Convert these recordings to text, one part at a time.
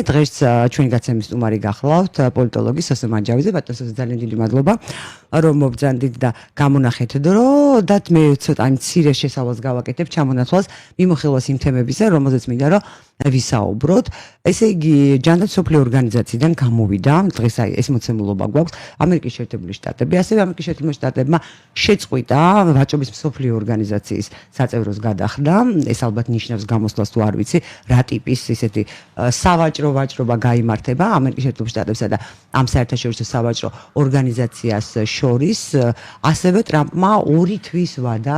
დღეს ჩვენი გაცემის სტუმარი გახლავთ პოლიტოლოგი სოსო მანჯავიძე. ბატონო სოსო, ძალიან დიდი მადლობა რომ მობრძანდით და გამონახეთ დრო და მე ცოტა მცირე შესავალს გავაკეთებ ჩამონათვალს მიმოხილვას იმ თემებზე, რომელზეც მინდა რომ ვისაუბროთ. ესე იგი, ჯანდაცვის მსოფლიო ორგანიზაციიდან გამოვიდა, დღეს ეს მოცემულობა გვაქვს, ამერიკის შეერთებული შტატები, ასევე ამერიკის შეერთებული შტატებმა შეწყვიტა ვაჭრობის მსოფლიო ორგანიზაციის საწევროს გადახდა. ეს ალბათ ნიშნავს გამოსვლას თუ არ ვიცი, რა ტიპის ისეთი სავაჭრო ვაჭრობა გაიმართება ამერიკის შეერთებულ შტატებსა და ამ საერთაშორისო სავაჭრო ორგანიზაციას შორის. ასევე ტრამპმა 2 თვის ვადა,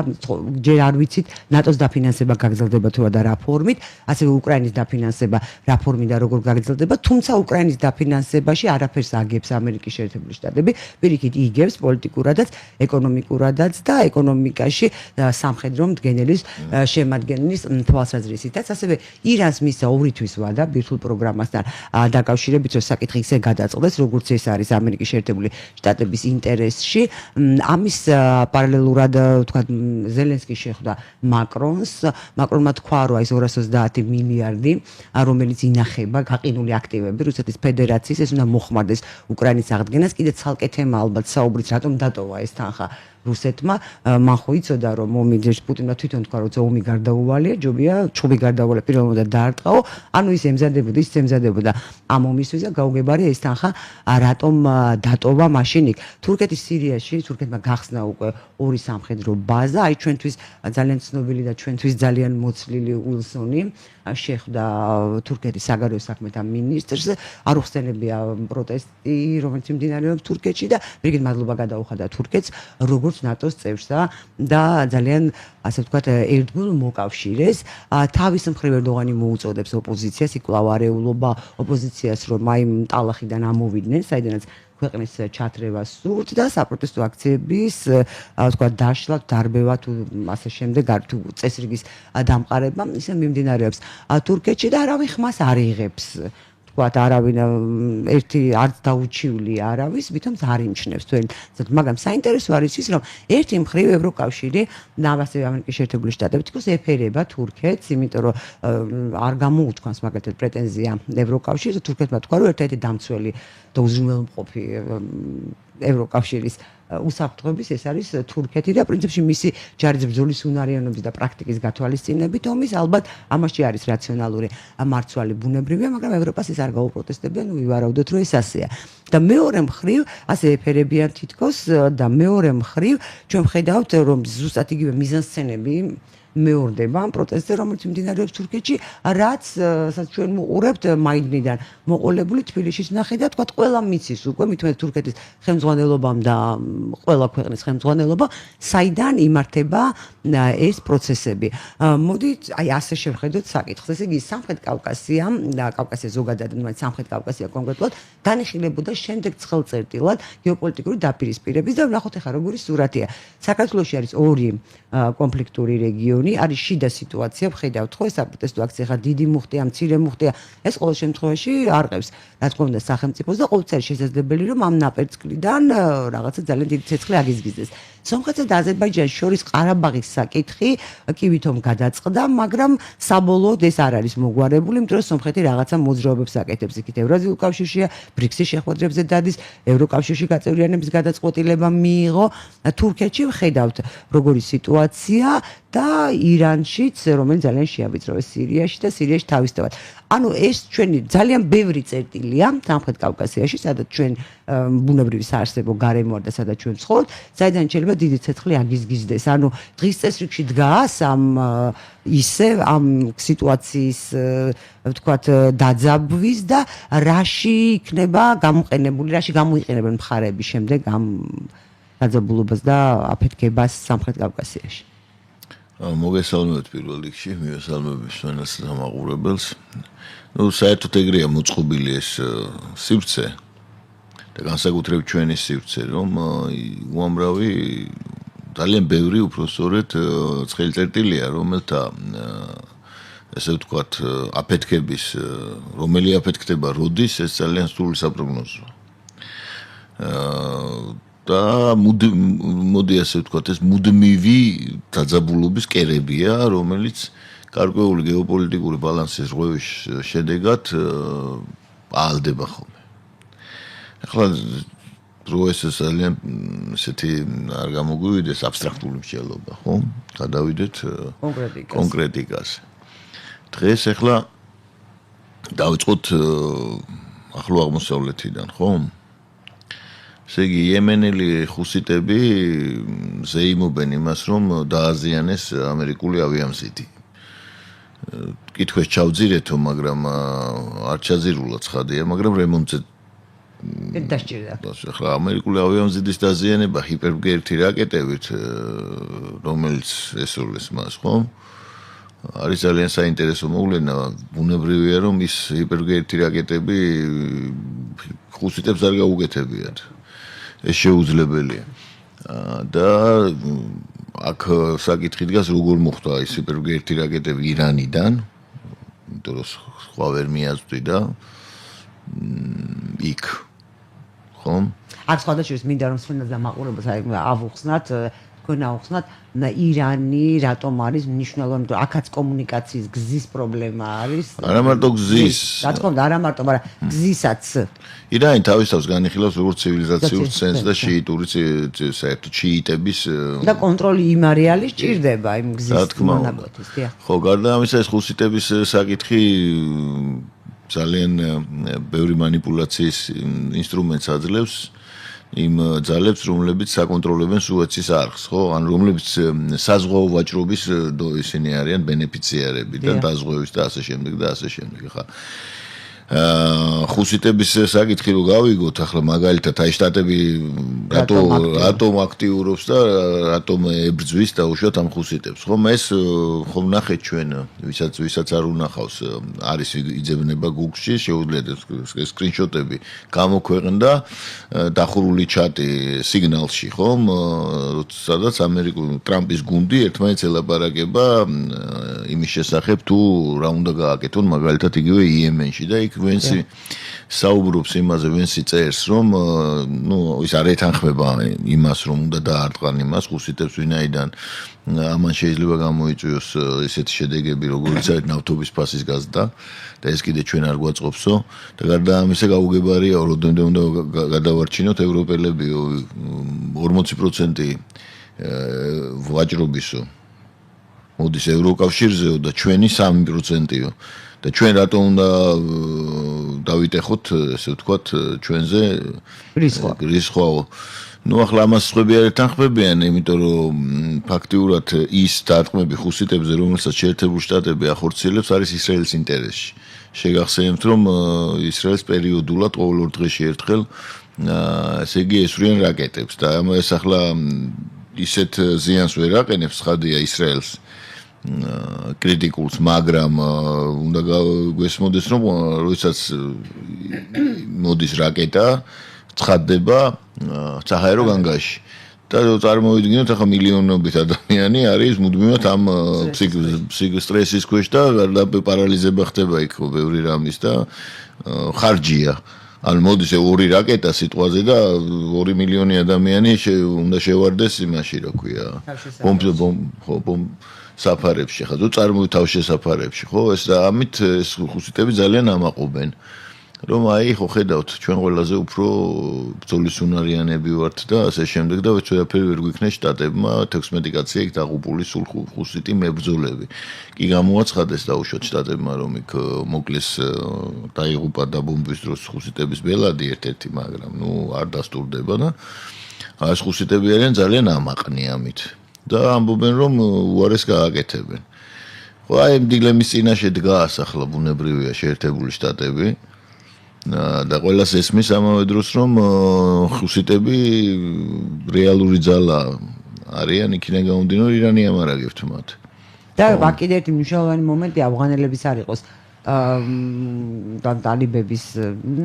ჯერ არ ვიცით ნატოს დაფინანსება გაგრძელდება თუ არა რა ფორმით, ასევე უკრაინის დაფინანსება რა ფორმით და როგორ გაგრძელდება, თუმცა უკრაინის დაფინანსებაში არაფერს აგებს ამერიკის შეერთებული შტატები, პირიქით იგებს პოლიტიკურადაც, ეკონომიკურადაც და ეკონომიკაში სამხედრო მდგენელის შემადგენლის თვალსაზრისითაც. ასევე ირანს მისცა 2 თვის ვადა ბირთვულ პროგრამასთან დაკავშირებით, რომ საკითხი ისე გადაწყდეს, როგორც ეს არის ამერიკის შეერთებული შტატების ინტერესში. ამის პარალელურად თქვა ზელენსკი შეხვდა მაკრონს. მაკრონმა თქვა, რომ ეს 230 მილიარდი, რომელიც ინახება გაყინული აქტივები რუსეთის ფედერაციის, ეს უნდა მოხმარდეს უკრაინის აღდგენას. კიდე ცალკე თემა ალბათ საუბრით, რატომ დატოვა ეს თანხა რუსეთმა. მან ხო იცოდა, რომ მომიჯერს პუტინმა თვითონ თქვა, რომ ომი გარდაუვალია, ჯობია ჩხუბი გარდაუვალა პირველად და დაარტყაო. ანუ ის ემზადებოდა, ის ემზადებოდა ამ ომისთვის და გაუგებარია ეს თანხა რატომ დატოვა მაშინ იქ. თურქეთის სირიაში, თურქეთმა გახსნა უკვე 2 სამხედრო ბაზა. აი ჩვენთვის ძალიან ცნობილი და ჩვენთვის ძალიან მოცლილი უილსონი შეხვდა თურქეთის საგარეო საქმეთა მინისტრს. არ უხსენებია პროტესტი, რომელიც მიმდინარეობს თურქეთში და მეგრით მადლობა გადაუხადა თურქეთს, როგორც ნატოს წევრსა და ძალიან ასე ვთქვათ ერთგულ მოკავშირეს. თავის მხრივ ერდოღანი მოუწოდებს ოპოზიციას, იკვლავ არეულობა ოპოზიციას, რომ აი ტალახიდან ამოვიდნენ, საიდანაც ქვეყნის ჩათრევა სურთ და საპროტესტო აქციების თქვა დაშლა, დარბევა თუ ასე შემდეგ თუ წესრიგის დამყარება ისე მიმდინარეობს თურქეთში და არავინ ხმას არ იღებს. ვთქვათ, არავინ ერთი არც დაუჩიული არავის, ვითომ არ იმჩნევს თქვენ. მაგრამ საინტერესო არის ის, რომ ერთი მხრივ ევროკავშირი და ასევე ამერიკის შეერთებული შტატები თვითონ ეფერება თურქეთს, იმიტომ რომ არ გამოუჩქანს მაგალითად პრეტენზია ევროკავშირს, თურქეთმა თქვა, რომ ერთ-ერთი დამცველი და უზრუნველყოფი ევროკავშირის უსაფრთხოების ეს არის თურქეთი და პრინციპში მისი ჯარის ბრძოლის უნარიანობის და პრაქტიკის გათვალისწინებით ომის ალბათ ამაში არის რაციონალური მარცვალი ბუნებრივია, მაგრამ ევროპას ეს არ გაუპროტესტებიან, ვივარაუდოთ, რომ ეს ასეა. და მეორე მხრივ ასე ეფერებიან თითქოს და მეორე მხრივ ჩვენ ვხედავთ, რომ ზუსტად იგივე მიზანსცენები მეორდება ამ პროტესტზე, რომელიც მიმდინარეობს თურქეთში, რაც ჩვენ მოყურებთ მაიდნიდან მოყოლებული თბილისის ნახე და თქვა ყველა მიცის უკვე მithumet თურქეთის ხელმძღვანელობამ და ყველა ქვეყნის ხელმძღვანელობა, საიდან იმართება ეს პროცესები. მოდით აი ასე შევხედოთ საკითხს. ესე იგი, სამხრეთ კავკასია და კავკასია ზოგადად, მაგრამ სამხრეთ კავკასია კონკრეტულად განიხილებოდა შემდეგ ცხელწერტილად გეოპოლიტიკური დაპირისპირების და ვნახოთ ახლა როგორი სურათია. საქართველოში არის 2 კონფლიქტური რეგიონი. არის შიდა სიტუაცია, ვხედავთ ხო, საპროტესტო აქცია ხა დიდი მუხტია, მცირე მუხტია. ეს ყოველ შემთხვევაში არყევს, რა თქმა უნდა, სახელმწიფოს და ყოველთვის არის შესაძლებელი, რომ ამ ნაპერწკლიდან რაღაცა ძალიან დიდი ცეცხლი აგიზგიზდეს. სომხეთსა და აზერბაიჯანს შორის ყარაბაღის საკითხი კი ვითომ გადაწყდა, მაგრამ საბოლოოდ ეს არ არის მოგვარებული, იმიტომ რომ სომხეთი რაღაცა მოძრაობებს აკეთებს. იქით ევრაზიულ კავშირშია, ბრიქსის შეხვედრებზე დადის, ევროკავშირში გაწევრიანების გადაწყვეტილება მიიღო. თურქეთში ვხედავთ როგორი სიტუაცია და ირანშიც, რომელიც ძალიან შეავიწროვეს სირიაში და სირიაში თავისთავად. ანუ ეს ჩვენი ძალიან ბევრი წერტილია სამხრეთ კავკასიაში, სადაც ჩვენ ბუნებრივი საარსებო გარემოა და სადაც ჩვენ ვცხოვრობთ, საიდან შეიძლება დიდი ცეცხლი აგიზგიზდეს. ანუ დღის წესრიგში დგას ამ სიტუაციის ვთქვათ დაძაბვის და რაში იქნება გამოყენებული, რაში გამოიყენებენ მხარეები შემდეგ ამ დაძაბულობას და აფეთქებას სამხრეთ კავკასიაში. მოგესალმებით პირველ რიგში, მივესალმები ჩვენს დამაყურებელს. საერთოდ ეგრეა მოწყობილი ეს სივრცე და განსაკუთრებით ჩვენი სივრცე, რომ უამრავი ძალიან ბევრი უпроსწორად ცხელი წერტილია, რომელთა ესე ვთქვათ აფეთქების, რომელი აფეთქდება როდის, ეს ძალიან სრული საპროგნოზოა. და მოდი ასე ვთქვათ, ეს მუდმივი დაძაბულობის კერებია, რომელიც გარკვეული გეოპოლიტიკური ბალანსის რღვევის შედეგად ალდება ხოლმე. ახლა რო ეს ძალიან ესეთი არ გამოგვივიდეს აბსტრაქტული მსჯელობა, ხო? გადავიდეთ კონკრეტიკაზე. დღეს ახლა დავიწყოთ ახლო აღმოსავლეთიდან, ხო? ესე იგი იემენელი ხუსიტები ზეიმობენ იმას, რომ დააზიანეს ამერიკული ავიამზიდი. კითხვას ჩავძირეთო, მაგრამ არ ჩაძირულა ცხადია, მაგრამ რემონტზე დასჭირდა. ახლა ამერიკული ავიამზიდის დაზიანება ჰიპერბგერითი რაკეტებით, რომელიც ესრულეს მას, ხო? არის ძალიან საინტერესო მოვლენა, ბუნებრივია, რომ ის ჰიპერბგერითი რაკეტები ხუსიტებს არ გაუგეთებიათ. ეს შეუძლებელია. და აქ საკითხი დგას, როგორ მოხდა ის ჰიპერბგერითი რაკეტები ირანიდან, იმიტომ რომ სხვა ვერ მიაწვდი და იქ ხო? აქ სხვადასხვა მინდა რომ სვენად და მაყურებელს ავუხსნათ, თქვენ ავუხსნათ, ირანი რატომ არის მნიშვნელოვანი, რომ აქაც კომუნიკაციის გზის პრობლემა არის. არა მარტო გზის. რა თქმა უნდა, არა მარტო, მაგრამ გზისაც. ირანი თავის თავს განიხილავს როგორც ცივილიზაციურ ცენტრს და შიიტური საერთოდ შიიტების და კონტროლი იმ არეალის ჭირდება იმ გზის მონაკვეთის, დიახ. ხო, გარდა ამისა ეს ხუსიტების საკითხი ძალიან ბევრი მანიპულაციის ინსტრუმენტს აძლევს იმ ძალებს, რომლებიც საკონტროლებენ სუეცის არხს, ხო? ან რომლებიც საზღვაო ვაჭრობის ისინი არიან ბენეფიციარები და დაზღვევის და ასე შემდეგ და ასე შემდეგ, ხა. ხუსიტების საკითხი რო გავიგოთ, ახლა მაგალითად აი შტატები რატომ აქტიურობს და რატომ ებრძვის დაუშვათ ამ ხუსიტებს, ხომ ეს ხომ ნახეთ ჩვენ, ვისაც არ უნახავს, არის იძებნება Google-ში, შეუძლიათ სკრინშოტები გამოქვეყნდა დახურული ჩატი სიგნალში, ხომ, სადაც ამერიკული ტრამპის გუნდი ერთმანეთს ელაპარაკება იმის შესახებ თუ რა უნდა გააკეთონ მაგალითად იგივე იემენში და იქ ვენსი საუბრობს იმაზე, ვენსი წერს, რომ ის არ ეთანხმება იმას, რომ უნდა დაარტყან იმას ხუსიტებს, ვინაიდან ამან შეიძლება გამოიწვიოს ესეთი შედეგები, როგორც არის ნავთობის ფასის გაზრდა და ეს კიდე ჩვენ არ გვაწყობსო და გარდა ამისა გაუგებარია, როდემდე უნდა გადავარჩინოთ ევროპელებიო 40% ვაჭრობისო მოდის ევროკავშირზეო და ჩვენი 3%-ო და ჩვენ რატომ უნდა დავიტეხოთ, ესე ვთქვათ, ჩვენზე რისხვაო. ახლა ამას სხვები არ ეთანხმებიან, იმიტომ რომ ფაქტიურად ის დარტყმები ხუსიტებზე, რომელსაც შეერთებული შტატები ახორციელებს, არის ისრაელის ინტერესში. შეგახსენებთ, რომ ისრაელს პერიოდულად ყოველ 2 დღეში ერთხელ ესე იგი ესვრიან რაკეტებს და ეს ახლა ისეთ ზიანს ვერ აყენებს, ხადია ისრაელს კრიტიკულს, მაგრამ უნდა გვესმოდეს, რომ როდესაც მოდის რაკეტა, ცხადდება საჰაერო განგაში. და წარმოვიდგინოთ, ახლა მილიონობით ადამიანი არის მუდმივად ამ სტრესის ქვეშ და პარალიზება ხდება იქ ბევრი რამის და ხარჯია. ან მოდის 2 რაკეტა სიტყვაზე და 2 მილიონი ადამიანი უნდა შევარდეს იმაში, რა ქვია, საფარებში, ხა თუ წარმოვით თავშესაფარებში, ხო? ეს და ამით ეს ხუსიტები ძალიან ამაყობენ. რომ აი ხო ხედავთ, ჩვენ ყველაზე უფრო ბრძოლის უნარიანები ვართ და ასე შემდეგ და ვერაფერი ვერ გვიქნეს შტატებმა 16 კაცი იქ დაღუპული სულ ხუსიტი მებრძოლები. კი გამოაცხადეს დაუშვათ შტატებმა, რომ იქ მოკლეს დაიღუპა დაბომბვის დროს ხუსიტების ბელადი ერთ-ერთი, მაგრამ არ დასტურდება და ეს ხუსიტები არიან ძალიან ამაყნი ამით. და ამბობენ, რომ უარეს გააკეთებენ. ხო, აი ამ დილემის წინაშე დგას ახლა ბუნებრივია შეერთებული შტატები და ყველას ესმის ამავე დროს, რომ ხუსიტები რეალური ძალა არიან, იქიდან გამომდინარე ირანი ამარაგებთ მათ. და კიდე ერთი მნიშვნელოვანი მომენტი ავღანელების არ იყოს. და ტალიბების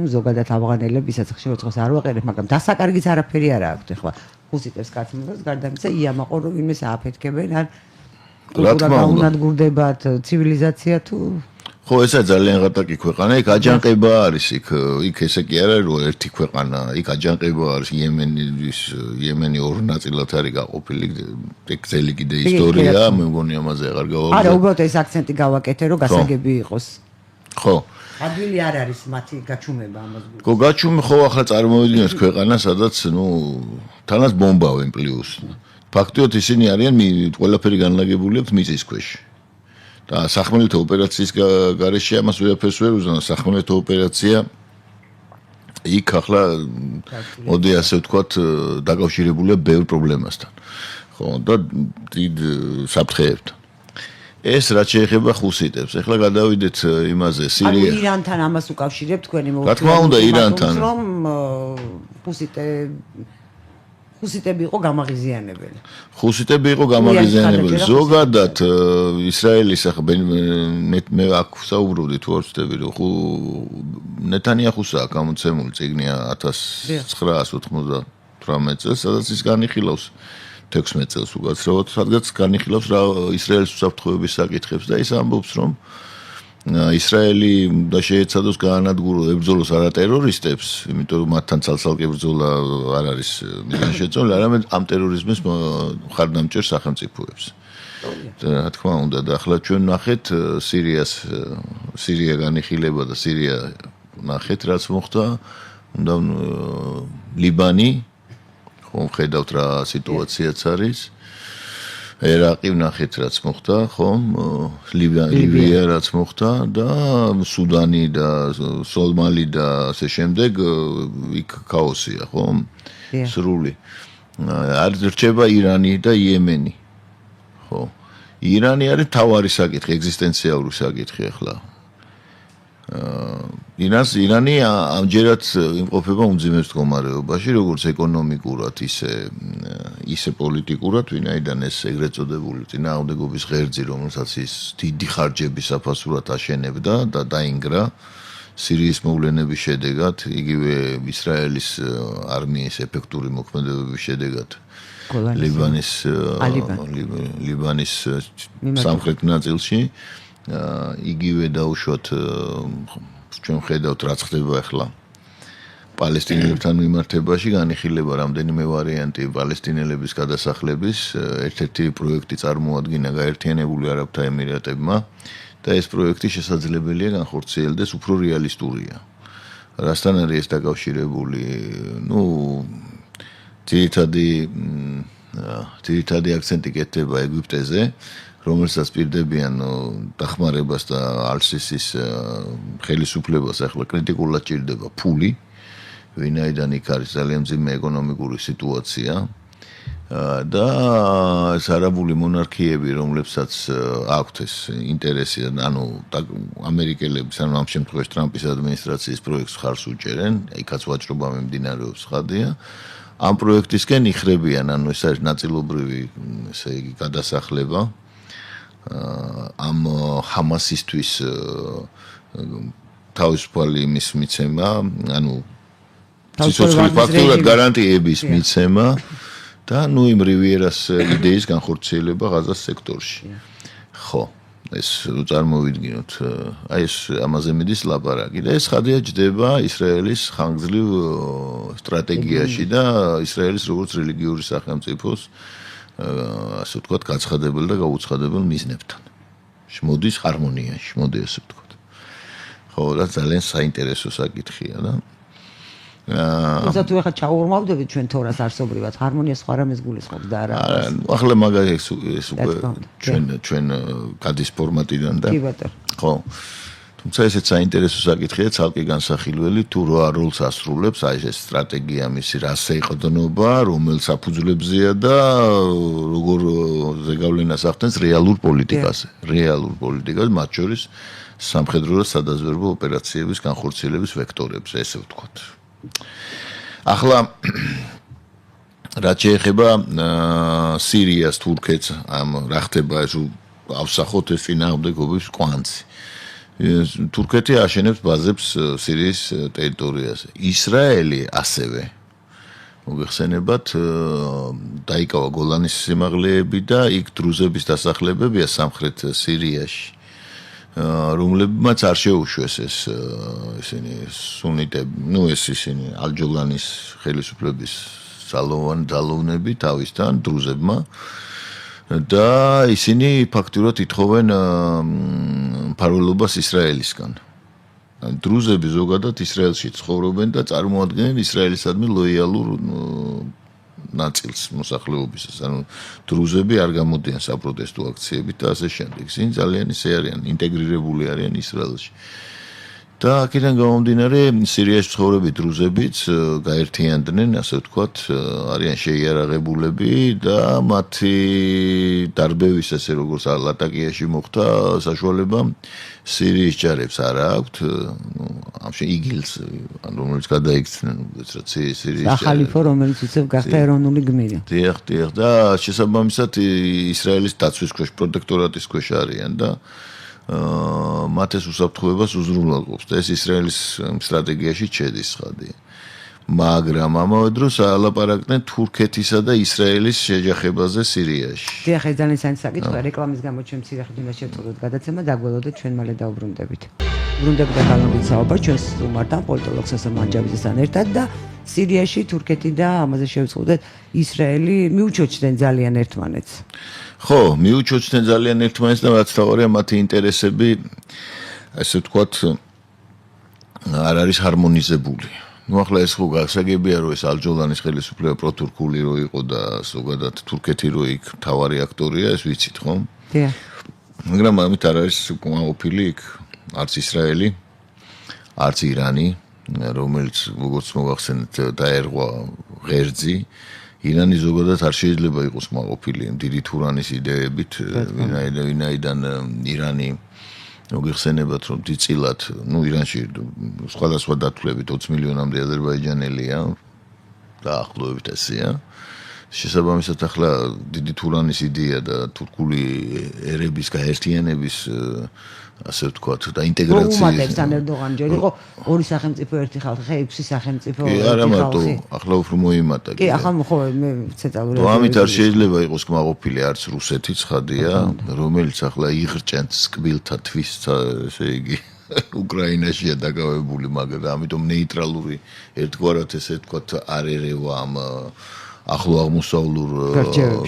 ზოგადად ავღანელებისაც ხშირად არ ვაყენებ, მაგრამ დასაკარგის არაფერი არ აქვს ახლა. ხუსიტებს კაცმოდოს გარდა ამისა იამაყო რომ იმეს ააფეთქებენ, ან კულტურა გაუნადგურდებათ, ცივილიზაცია თუ ხო, ესა ძალიან ღატაკი ქვეყანა, იქ აჯანყება არის, იქ ესე კი არა რომ ერთი ქვეყანა, იქ აჯანყება არის იემენი ორ ნაწილად არის გაყოფილი, ეგ კიდე ისტორია, მე მგონი ამაზე აღარ გავაღვიძე. არა, უბრალოდ ეს აქცენტი გავაკეთე, რომ გასაგები იყოს. ხო. ადვილი არ არის მათი გაჩუმება ამას. ხო, გაჩუმი ხო ახლა წარმოვიდგინოთ ქვეყანა, სადაც თანაც ბომბავენ პლუს. ფაქტიურად ისინი არიან ყველაფერი განლაგებული აქვს მიწის ქვეშ. და სახმელეთო ოპერაციის გარეშე ამას ვერაფერს ვერ უზნო, სახმელეთო ოპერაცია იქ ახლა მოდი ასე ვთქვათ დაკავშირებულია ბევრ პრობლემასთან. ხო, და დიდ საფრთხეებთან. ეს რაც შეეხება ხუსიტებს, ახლა გადავიდეთ იმაზე, სირია. ანუ ირანთან ამას უკავშირებთ თქვენი რა თქმა უნდა, ირანთან. რომ ხუსიტები იყო გამაღიზიანებელი. ხუსიტები იყო გამაღიზიანებელი. ზოგადად ისრაელის ახლა მე აქ საუბრობდი თუ არ ვცდები რომ ნეთანიაჰუსაა გამოცემული წიგნი 1998 წელს, სადაც ის განიხილავს 16 წელს უკაცრავად, სადაც განიხილავს რა ისრაელის უსაფრთხოების საკითხებს და ის ამბობს რომ ისრაელი და შეეცადოს გაანადგუროს ებრძოლოს არა ტერორისტებს, იმიტომ რომ მათთან ცალ-ცალკე ბრძოლა არ არის მიზანშეწონილი, არამედ ამ ტერორიზმის მხარდამჭერ სახელმწიფოებს. რა თქმა უნდა, და ახლა ჩვენ ნახეთ სირია განიხილება და სირია ნახეთ რაც მოხდა, უნდა ლიბანი, ხომ ხედავთ რა სიტუაციაც არის. ერაყი ვნახეთ რაც მოხდა, ხომ? ლიბია რაც მოხდა და სუდანი და სომალი და ასე შემდეგ იქ ქაოსია, ხომ? სრული. არ რჩება ირანი და იემენი. ხო. ირანი არის თავარი საკითხი, ეგზისტენციალური საკითხი ახლა. ირანი ამჯერად იმყოფება უმძიმეს მდგომარეობაში, როგორც ეკონომიკურად, ისე პოლიტიკურად, ვინაიდან ეს ეგრეთ წოდებული წინააღმდეგობის ღერძი, რომელსაც ის დიდი ხარჯების საფასურად აშენებდა და დაინგრა სირიის მოვლენების შედეგად, იგივე ისრაელის არმიის ეფექტური მოქმედებების შედეგად. ლიბანის სამხრეთ ნაწილში იგივე დაუშვათ ჩვენ ხედავთ რაც ხდება ახლა პალესტინელებთან მიმართებაში განიხილება რამდენიმე ვარიანტი პალესტინელების გადასახლების ერთ-ერთი პროექტი წარმოადგინა გაერთიანებული არაბთა ემირატებმა და ეს პროექტი შესაძლებელია განხორციელდეს უფრო რეალისტურია. რასთან არის ეს დაკავშირებული? ძირითადი აქცენტი კეთდება ეგვიპტეზე, რომელსაც პირდებიან დახმარებას და ალ-სისის ხელისუფლებას ახლა კრიტიკულად ჭირდება ფული, ვინაიდან იქ არის ძალიან მძიმე ეკონომიკური სიტუაცია და ეს არაბული მონარქიები, რომლებსაც აქვთ ეს ინტერესი, ანუ ამერიკელების, ანუ ამ შემთხვევაში ტრამპის ადმინისტრაციის პროექტს ხარს უჭერენ, იქაც ვაჭრობა მიმდინარეობს ხადია. ამ პროექტისკენ იხრებიან, ანუ ეს არის ნაწილობრივი, ესე იგი, გადასახლება. ამ ჰამასისთვის თავისუფალი იმის მიცემა, ანუ სიცოცხლის ფაქტურად გარანტიების მიცემა და იმ რივიერას იდეის განხორციელება ღაზას სექტორში. ხო, ეს წარმოვიდგინოთ, აი ეს ამაზე მიდის ლაპარაკი და ეს ხადია ჯდება ისრაელის ხანგრძლივ სტრატეგიაში და ისრაელის როგორც რელიგიური სახელმწიფოს ასე ვთქვათ, გაცხადებელ და გაუცხადებელ მიზნებთან. მოდის ჰარმონიაში, მოდი ასე ვთქვათ. ხო, და ძალიან საინტერესო საკითხია და თუმცა თუ ახლა ჩაურმავდებით ჩვენ თორას არსობრივად, ჰარმონია სხვა რამეს გულისხმობს და არა. ახლა მაგარი ეს უკვე ჩვენ გადის ფორმატიდან და კი ბატონო. ხო. თუმცა ესეც საინტერესო საკითხია, ცალკე განსახილველი თუ რა როლს ასრულებს აი ეს სტრატეგია მისი რას ეყრდნობა, რომელ საფუძვლებზეა და როგორ ზეგავლენას ახდენს რეალურ პოლიტიკაზე. რეალურ პოლიტიკაზე, მათ შორის სამხედრო და სადაზვერვო ოპერაციების განხორციელების ვექტორებზე, ესე ვთქვათ. ახლა რაც შეეხება სირიას, თურქეთს, რა ხდება ეს ავსახოთ ეს წინააღმდეგობის კვანძი. თურქეთი აშენებს ბაზებს სირიის ტერიტორიაზე. ისრაელი ასევე მოგეხსენებათ დაიკავა გოლანის სიმაღლეები და იქ დრუზების დასახლებებია სამხრეთ სირიაში. რომლებმაც არ შეუშვეს ეს ისინი სუნიტები, ეს ისინი ალ-ჯოლანის ხელისუფლების ძალოვნები თავისთან დრუზებმა და ისინი ფაქტურად ითხოვენ მფარველობას ისრაელისგან. დრუზები ზოგადად ისრაელში ცხოვრობენ და წარმოადგენენ ისრაელისადმი ლოიალურ ნაწილს მოსახლეობისას. ანუ დრუზები არ გამოდიან საპროტესტო აქციებით და ასე შემდეგ. ისინი ძალიან ისე არიან, ინტეგრირებული არიან ისრაელში. და აქედან გამომდინარე, სირიაში ცხოვრები დრუზებიც გაერთიანდნენ, ასე ვთქვათ, არიან შეიარაღებულები და მათი დარბევის, ესე როგორც ლატაკიაში მოხდა საშუალება სირიის ჯარებს არ აქვთ, ამში იგილს, რომელიც გადაიქცნენ უბრალოდ სირიის ჯარებს. სახალიფო, რომელიც უცებ გახდა ეროვნული გმირი. დიახ, და შესაბამისად ისრაელის დაცვის ქვეშ, პროტექტორატის ქვეშ არიან და მათ ეს უსაფრთხოებას უზრუნველყოფს და ეს ისრაელის სტრატეგიაში შედის ხადია. მაგრამ ამავე დროს ალაპარაკდნენ თურქეთისა და ისრაელის შეჯახებაზე სირიაში. დიახ, ეს ძალიან საინტერესო საკითხია. რეკლამის გამო ჩვენ მცირე ხნით უნდა შევწოდოთ გადაცემა, დაგველოდეთ ჩვენ მალე დაუბრუნდებით. ბრუნდებით და განვით საუბარ ჩვენს სტუმართან, პოლიტოლოგ სასამ მანჯავიძესთან ერთად და სირიაში თურქეთი და ამაზე შევწოდეთ ისრაელი მიუჩოჩდნენ ძალიან ერთმანეთს. ხო, მიუჩოჩდნენ ძალიან ერთმანეთს და რაც თავარია მათი ინტერესები, ასე ვთქვათ, არ არის ჰარმონიზებული. ახლა ეს ხო გასაგებია, რომ ეს ალ-ჯოლანის ხელისუფლება პროტურკული რო იყო და ზოგადად თურქეთი რო იქ მთავარი აქტორია, ეს ვიცით, ხო? დიახ. მაგრამ ამით არ არის უკმაყოფილი იქ არც ისრაელი, არც ირანი, რომელიც როგორც მოგახსენეთ დაერღვა ღერძი. ირანი ზოგადად არ შეიძლება იყოს კმაყოფილი დიდი თურანის იდეებით, ვინაიდან ირანი მოგიხსენებათ, რომ დიდწილად, ირანში სხვადასხვა დათვლებით 20 მილიონამდე აზერბაიჯანელია, დაახლოებით ესეა. შესაბამისად, ახლა დიდი თურანის იდეა და თურქული ერების გაერთიანების, ასე ვთქვათ, და ინტეგრაციის. უმატებს ან ერდოღანი ჯერ იყო ორი სახელმწიფო ერთი ხალხი, ხე 6 სახელმწიფო ერთი ხალხი. არა მარტო, ახლა უფრო მოიმატა. კი, ახლა ხო მე ცეტალური. ამით არ შეიძლება იყოს კმაყოფილი არც რუსეთი ცხადია, რომელიც ახლა იღრჭენს კბილთა თვის, ესე იგი უკრაინაშია დაკავებული, მაგრამ ამიტომ ნეიტრალური ერთგვარად ესე ვთქვათ არ ერევა ამ ახლო აღმოსავლურ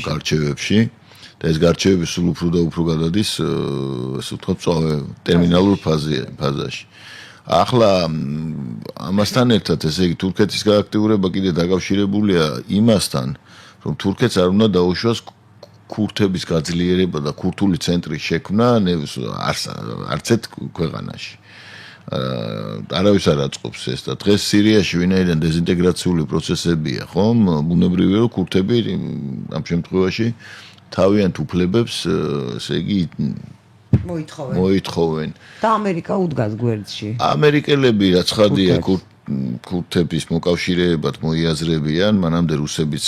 გარჩევებში. და ეს გარჩევები სულ უფრო და უფრო გადადის, ასე ვთქვათ, ტერმინალურ ფაზაში. ახლა ამასთან ერთად, ესე იგი, თურქეთის გააქტიურება კიდე დაკავშირებულია იმასთან, რომ თურქეთს არ უნდა დაუშვას ქურთების გაძლიერება და ქურთული ცენტრის შექმნა არც ერთ ქვეყანაში. არავის არ აწყობს ეს და დღეს სირიაში ვინაიდან დეზინტეგრაციული პროცესებია, ხომ? ბუნებრივია, რომ ქურთები ამ შემთხვევაში თავიანთ უფლებებს, ესე იგი, მოითხოვენ. და ამერიკა უდგას გვერდში. ამერიკელები რაც ხადია ქურთების მოკავშირეებად მოიაზრებიან, მანამდე რუსებიც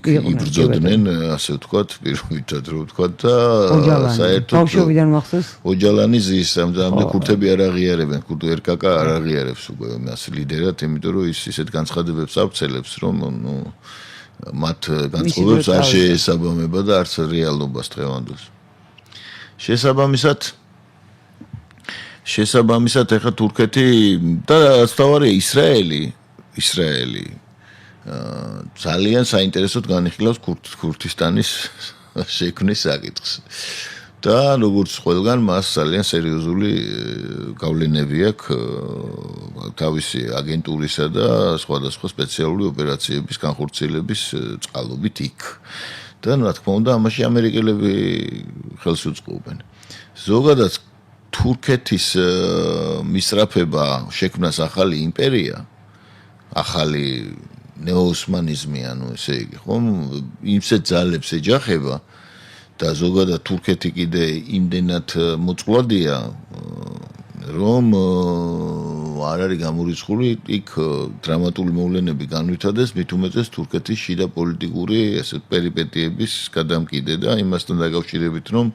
იბრძოდნენ, ასე ვთქვათ, პირობითად რო ვთქვათ და საერთოდ ბავშვობიდან მახსოვს ოჯალანი ზის, ამდე ქურთები არ აღიარებენ, RKK არ აღიარებს უკვე მას ლიდერად, იმიტომ რომ ის ისეთ განცხადებებს ავრცელებს, რომ მათ განწყობებს არ შეესაბამება და არც რეალობას დღევანდელს. შესაბამისად ეხა თურქეთი და რაც თავარია ისრაელი ძალიან საინტერესოდ განიხილავს ქურთისტანის შექმნის საკითხს. და როგორც ყველგან მას ძალიან სერიოზული გავლენები აქვს თავისი აგენტურისა და სხვადასხვა სპეციალური ოპერაციების განხორციელების წყალობით იქ. და რა თქმა უნდა, ამაში ამერიკელები ხელს უწყობენ. ზოგადად თურქეთის მისწრაფება შექმნას ახალი იმპერია, ახალი ნეოოსმანიზმი, ანუ ესე იგი, ხომ, იმსეთ ძალებს ეჯახება და ზოგადად თურქეთი კიდე იმდენად მოწყვლადია, რომ არ არის გამორიცხული იქ დრამატული მოვლენები განვითარდეს, მით უმეტეს თურქეთის შიდა პოლიტიკური ესე პერიპეტიების გადამკიდე და იმასთან დაკავშირებით, რომ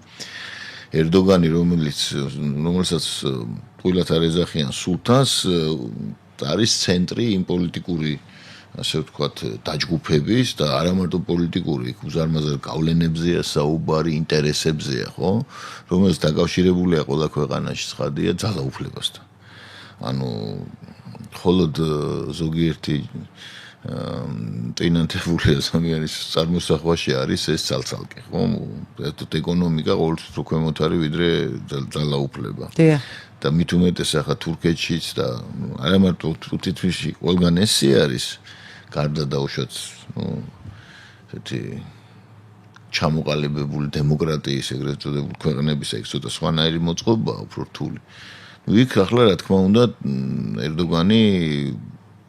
ერდოგანი, რომელსაც ტყუილად არ ეძახიან სულთანს, არის ცენტრი იმ პოლიტიკური ასე ვთქვათ, დაჯგუფების და არა მარტო პოლიტიკური, უზარმაზარ გავლენებზეა საუბარი, ინტერესებზეა, ხო? რომელიც დაკავშირებულია ყველა ქვეყანაში ცხადია ძალაუფლებასთან. ანუ მხოლოდ ზოგიერთი ტენანტებული ზოგიერთი წარმოსახვაში არის ეს ცალცალკე, ხო? ერთად ეკონომიკა ყოველთვის უფრო ქვემოთ არის ვიდრე ძალაუფლება. და მით უმეტეს ახლა თურქეთშიც და არა მარტო თურქეთში ყველგან ესე არის გარდა დაუშვათ ესეთი ჩამოყალიბებული დემოკრატიის ეგრეთ წოდებული ქვეყნების ეგ ცოტა სხვანაირი მოწყობაა უფრო რთული. იქ ახლა რა თქმა უნდა ერდოგანი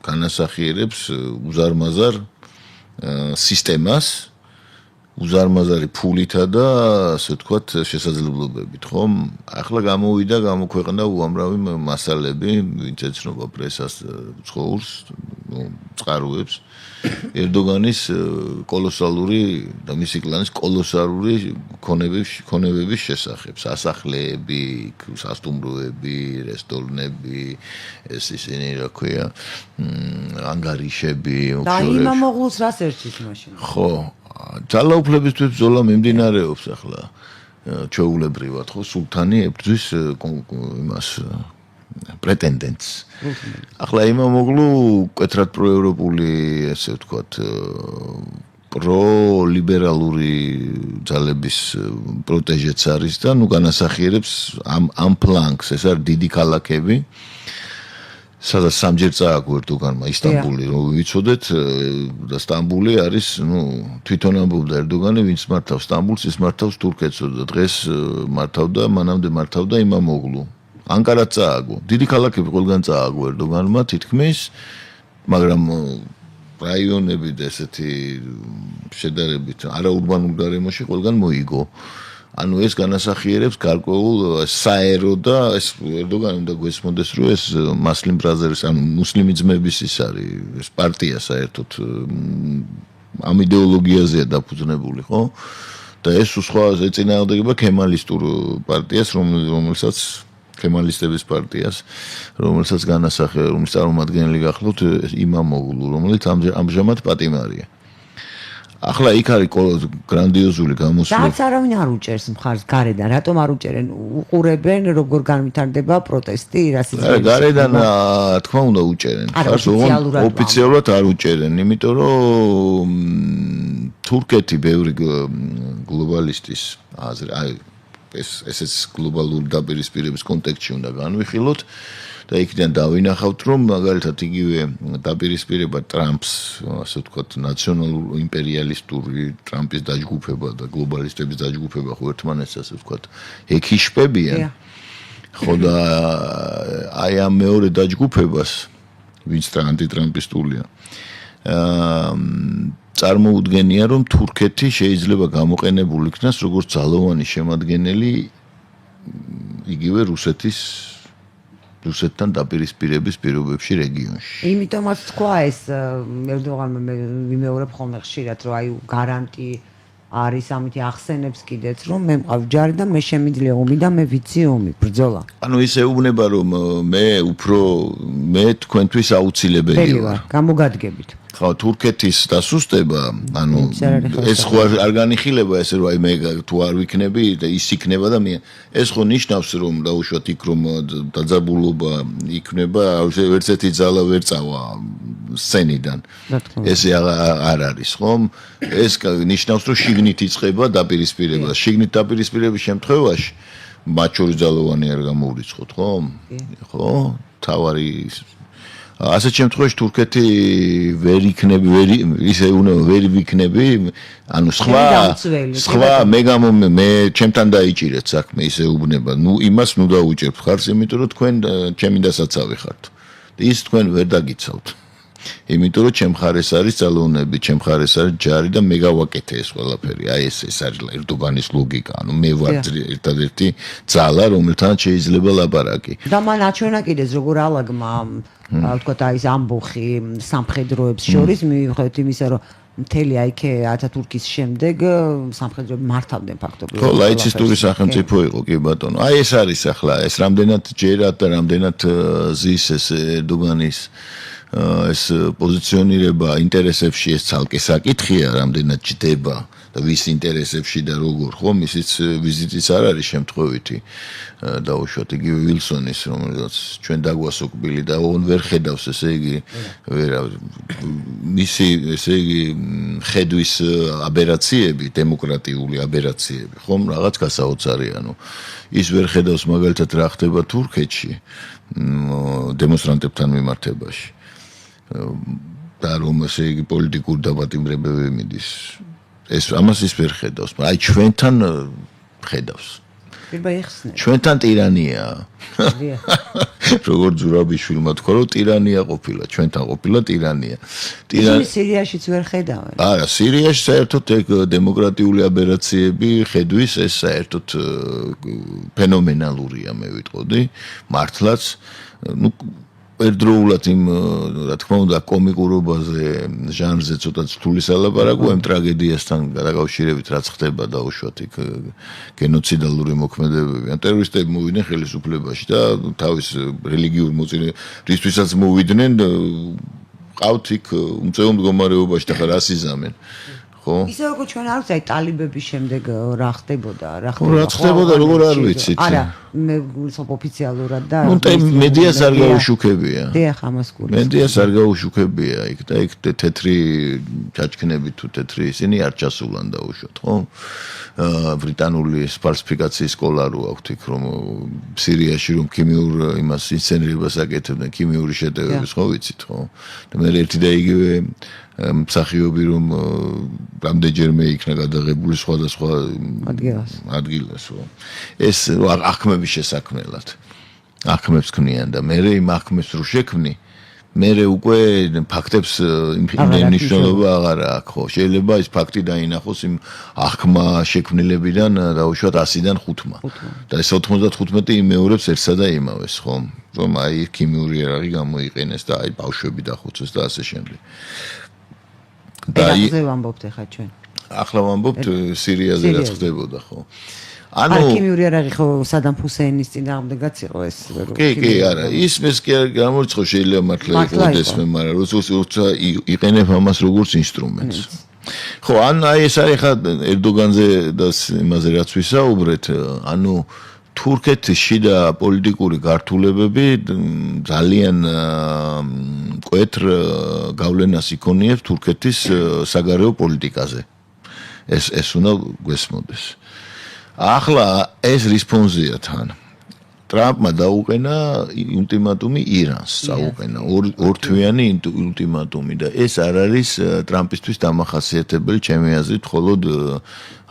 განასახიერებს უზარმაზარ სისტემას უზარმაზარი ფულითა და ასე ვთქვათ შესაძლებლობებით, ხომ? ახლა გამოქვეყნდა უამრავი მასალები, ვინც ეცნობა პრესას, ცხოვრს, წყაროებს. ერდოგანის კოლოსალური და მისი კლანის კოლოსალური ქონებების შესახებ, სასახლეები, სასტუმროები, რესტორნები, ეს ისინი რა ქვია, ანგარიშები, და იმამოღლუს რას ერჩის მაშინ? ხო, ძალაუფლებისთვის ბრძოლა მიმდინარეობს ახლა ჩვეულებრივად, ხო, სულთანი ებრძვის იმას პრეტენდენტს. ახლა იმამოღლუ მკვეთრად პროევროპული, ესე ვთქვათ, პროლიბერალური ძალების პროტეჟეც არის და ნუ განასახიერებს ამ ფლანგს, ეს არის დიდი ქალაქები. სადაც სამჯერ წააგო ერდოგანმა ისტანბული, რომ ვიცოდეთ და სტამბული არის, თვითონ ამბობდა ერდოგანი, ვინც მართავს სტამბულს, ის მართავს თურქეთს და დღეს მართავდა, მანამდე მართავდა იმამოღლუ. ანკარაც წააგო. დიდი ქალაქები ყველგან წააგო ერდოგანმა თითქმის, მაგრამ რაიონები და ესეთი შედარებით არაურბანულ გარემოში ყველგან მოიგო. ანუ ეს განასახიერებს გარკვეულ საერო და ეს ერდოგანი უნდა გვესმოდეს, რომ ეს მასლიმ ბრაზერის, ანუ მუსლიმი ძმების ის არის, ეს პარტია საერთოდ ამ იდეოლოგიაზეა დაფუძნებული, ხო? და ეს სხვა ეწინააღმდეგება ქემალისტურ პარტიას, რომელსაც ქემალისტების პარტიას, რომელსაც განასახიერებს, რომლის წარმომადგენელი გახლავთ იმამოღლუ, რომელიც ამჟამად პატიმარია. ახლა იქ არის გრანდიოზული გამოსვლები. რაც არავინ არ უჭერს მხარს გარედან, რატომ არ უჭერენ? უყურებენ როგორ განვითარდება პროტესტი, რასიც გარედან თქმა უნდა უჭერენ. ოფიციალურად არ უჭერენ, იმიტომ რომ თურქეთი ბევრი გლობალისტის აზრი, აი ესეც გლობალური დაპირისპირების კონტექსტში უნდა განვიხილოთ. და იქიდან დავინახავთ, რომ მაგალითად იგივე დაპირისპირება ტრამპს, ასე ვთქვათ, ნაციონალურ იმპერიალისტური ტრამპის დაჯგუფება და გლობალისტების დაჯგუფება ხო ერთმანეთს ასე ვთქვათ, ეკიშპებიან. ხო და აი ამ მეორე დაჯგუფებას, ვინც ანტიტრამპისტულია, წარმოუდგენია, რომ თურქეთი შეიძლება გამოყენებული იქნას როგორც ძალოვანი შემადგენელი იგივე რუსეთთან დაპირისპირების პირობებში რეგიონში. იმიტომაც თქვა ეს ერდოგანმა ვიმეორებ ხოლმე ხშირად, რომ აი გარანტი არის ამითი ახსენებს კიდეც, რომ მე მყავს ჯარი და მე შემიძლია ომი და მე ვიცი ომი, ბრძოლა. ანუ ის ეუბნება, რომ მე თქვენთვის აუცილებელი ვარ. გამოგადგებით. ხო, თურქეთის დასუსტება, ანუ ეს ხო არ განიხილება ესე რომ აი მე თუ არ ვიქნები და ის იქნება და მე ეს ხო ნიშნავს რომ დაუშვათ იქ რომ დაძაბულობა იქნება, ერთ ერთი ძალა ვერ წავა სცენიდან. ესე არ არის, ხომ? ეს ნიშნავს რომ შიგნით იწყება დაპირისპირება. შიგნით დაპირისპირების შემთხვევაში მათ შორის ძალოვანი არ გამოვრიცხოთ, ხო? ხო? თავარი ასეთ შემთხვევაში თურქეთი ვერ იქნები, ისე უნდა ვერ ვიქნები, ანუ სხვა მე ჩემთან დაიჭირეთ საქმე, ისე უბნება. ნუ იმას ნუ დაუჭერთ ხარს, იმიტომ რომ თქვენ ჩემი დასაცავი ხართ. ის თქვენ ვერ დაგიცავთ. იმიტომ რომ ჩემ ხარეს არის ძალოვნები, ჩემ ხარეს არის ჯარი და მე გავაკეთე ეს ყველაფერი. აი ეს არის ერდოგანის ლოგიკა. ანუ მე ვარ ერთადერთი ძალა, რომელთანაც შეიძლება ლაპარაკი. და მან აჩვენა კიდეც როგორ ალაგმა ვთქვათ, აი ეს ამბოხი სამხედროებს შორის, მივხვდეთ იმისა, რომ მთელი აიქე ათათურქის შემდეგ სამხედროები მართავდნენ ფაქტობრივად. ხო, ლაიცისტური სახელმწიფო იყო, კი ბატონო. აი ეს არის ახლა, ეს რამდენად ჯერათ და რამდენად ზის ეს ერდოგანის ეს პოზიციონირება ინტერესებში ეს ცალკე საკითხია, რამდენად ჯდება და ვის ინტერესებში და როგორ, ხო, მისიც ვიზიტიც არ არის შემთხვევითი. დაუშვათ იგივე ვილსონის, რომელიც ჩვენ დაგვასოკბილი და ოღონ ვერ ხედავს, ესე იგი, მისი, ესე იგი, ხედვის აბერაციები, დემოკრატიული აბერაციები, ხომ, რაღაც გასაოცარია, ის ვერ ხედავს მაგალითად რა ხდება თურქეთში, დემონსტრანტებთან მიმართებაში. და რომ ესე იგი პოლიტიკური დაპატიმრებები მიდის. ეს ამას ის ვერ ხედავს, მაგრამ აი ჩვენთან ხედავს. ჩვენთან ტირანია. როგორც ზურაბიშვილმა თქვა, რომ ტირანია ყოფილა, ჩვენთან ყოფილა ტირანია. სირიაშიც ვერ ხედავენ. არა, სირიაში საერთოდ ეგ დემოკრატიული აბერაციები ხედვის ეს საერთოდ ფენომენალურია, მე ვიტყოდი, მართლაც. ერთდროულად იმ რა თქმა უნდა კომიკურობაზე ჟანრზე ცოტა რთული სალაპარაკოა იმ ტრაგედიასთან დაკავშირებით რაც ხდება დაუშვათ იქ გენოციდალური მოქმედებები ან ტერორისტები მოვიდნენ ხელისუფლებაში და თავის რელიგიურ მოწინეებისთვისაც მოვიდნენ ყავთ იქ უმწეო მდგომარეობაში და ხა რას იზამენ ხო ისე როგორც ჩვენ არ ვიცი აი ტალიბების შემდეგ რა ხდებოდა როგორ არ ვიცით არა მე გულსოფ ოფიციალურად და მედიას არ გაუშუქებია დიახ ამას გულს მედიას არ გაუშუქებია იქ და იქ თეთრი ჩაჩქნები თუ თეთრი ისინი არ ჩასულან დაუშვათ ხო ბრიტანული ფალსიფიკაციის სკოლა რო აქვთ იქ რომ სირიაში რომ ქიმიურ იმას ინსცენირებას აკეთებდნენ ქიმიური შეტევების ხო ვიცით ხო და მე ერთი და იგივე მსახიობი რომ რამდენჯერმე იქნა გადაღებული სხვადასხვა ადგილას ხო ეს აღქმების შესაქმნელად აღქმებს ქმნიან და მე იმ აღქმებს რო შექმნი მე უკვე ფაქტებს მნიშვნელობა აღარ აქვს ხო შეიძლება ის ფაქტი დაინახოს იმ აღქმა შექმნილებიდან დაუშვათ 100-დან 5-მა და ეს 95 იმეორებს ერთსა და იმავეს ხო რომ აი ქიმიური იარაღი გამოიყენეს და აი ბავშვები დახოცეს და ასე შემდეგ და ისე ვამბობთ ახლა ჩვენ ახლა ვამბობთ სირიაზე რაც ხდებოდა ხო ანუ ქიმიური იარაღი ხო სადამ ჰუსეინის წინააღმდეგაც იყო ეს კი არა ის მეს კი არ გამორიცხო შეიძლება მართლა იყოდეს მე მაგრამ როცა იყენებ ამას როგორც ინსტრუმენტს ხო ან აი ეს არის ხა ერდოგანზე და იმაზე რაც ვისაუბრეთ ანუ თურქეთის შიდა პოლიტიკური გართულებები ძალიან მკვეთრ გავლენას იქონიებს თურქეთის საგარეო პოლიტიკაზე ეს უნდა გვესმოდეს ახლა ეს რესპონსია თან ტრამპმა დაუყენა ულტიმატუმი ირანს დაუყენა ორთვიანი ულტიმატუმი და ეს არ არის ტრამპისთვის დამახასიათებელი ჩემი აზრით მხოლოდ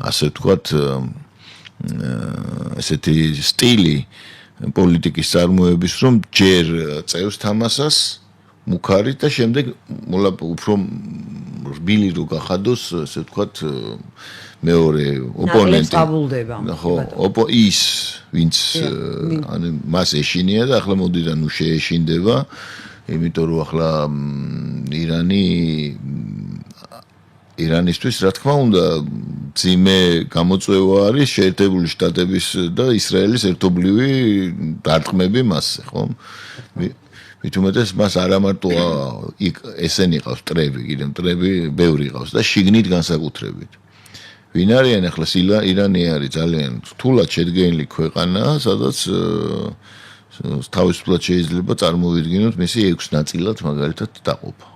ასე ვთქვათ ესეთი სტილი პოლიტიკის წარმოების რომ ჯერ წევს თამასას მუქარით და შემდეგ უფრო რბილი რო გახადოს ასე ვთქვათ მეორე ოპონენტი ხო ის ვინც ანუ მას ეშინია და ახლა მოდი და ნუ შეეშინდება იმიტომ რომ ახლა ირანისთვის რა თქმა უნდა ძიმე გამოწვევა არის შეერთებული შტატების და ისრაელის ერთობლივი დარტყმები მასზე ხო მით უმეტეს მას არა მარტო ესენი ყავს მტრები კიდე მტრები ბევრი ყავს და შიგნით განსაკუთრებით ვინ არიან ახლა ირანი არის ძალიან რთულად შედგენილი ქვეყანა სადაც თავისუფლად შეიძლება წარმოვიდგინოთ მისი 6 ნაწილად მაგალითად დაყოფა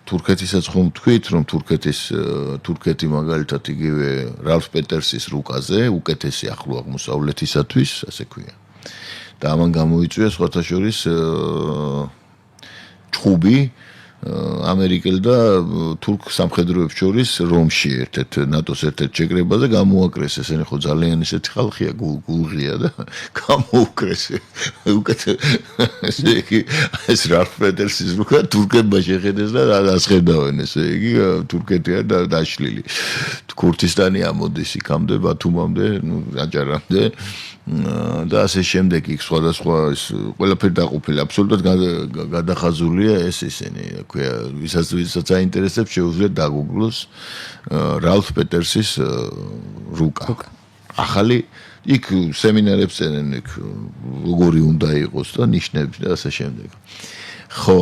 თურქეთისაც ხომ თქვით რომ თურქეთი მაგალითად იგივე რალფ პეტერსის რუკაზე უკეთესი ახლო აღმოსავლეთისათვის ასე ქვია და ამან გამოიწვია სხვათა შორის ჭუბი ამერიკელ და თურქ სამხედროებს შორის რომში ერთ-ერთ ნატოს ერთ-ერთ შეკრებაზე გამოაკრეს ესენი ხო ძალიან ისეთი ხალხია გულღია და გამოუკრეს უკეთ ესე იგი ეს რალფ პეტერსის რუკა თურქებმა შეხედეს და დასხედავენ ესე იგი თურქეთია და დაშლილი ქურთისტანი ამოდის იქამდე ბათუმამდე ნუ აჭარამდე და ასე შემდეგ იქ სხვადასხვა ეს ყველაფერი დაყოფილი აბსოლუტურად გადახაზულია ეს ისინი ქვია, ვისაც აინტერესებს, შეუძლიათ დაგუგლოს რალფ პეტერსის რუკა. ახალი იქ სემინარებს წერენ, იქ როგორი უნდა იყოს და ნიშნები და ასე შემდეგ. ხო,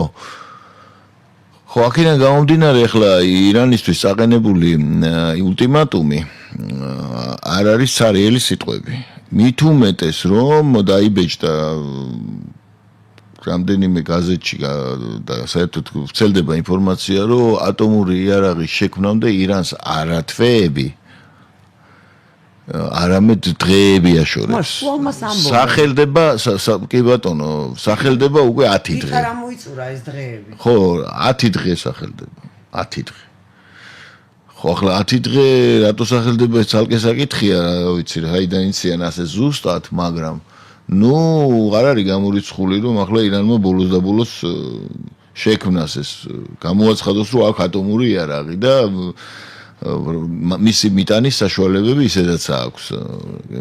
აქედან გამომდინარე, ახლა ირანისთვის აყენებული ულტიმატუმი არ არის სარიელი სიტყვები. მით უმეტეს, რომ დაიბეჭდა რამდენიმე გაზეთში და საერთოდ ვრცელდება ინფორმაცია, რომ ატომური იარაღის შექმნამდე ირანს არა თვეები, არამედ დღეები აშორებს. სახელდება, კი ბატონო, სახელდება უკვე 10 დღე. იქ არ მოიწურა ეს დღეები. ხო, 10 დღე სახელდება. 10 დღე. ხო, ახლა 10 დღე რატო სახელდება ეს ცალკე საკითხია, რა ვიცი, რაიდან იციან ასე ზუსტად, მაგრამ ნუ არ არის გამორიცხული, რომ ახლა ირანმა ბოლოს და ბოლოს შექმნას ეს გამოაცხადოს, რომ აქვს ატომური იარაღი და მისი მიტანის საშუალებები ისედაც აქვს.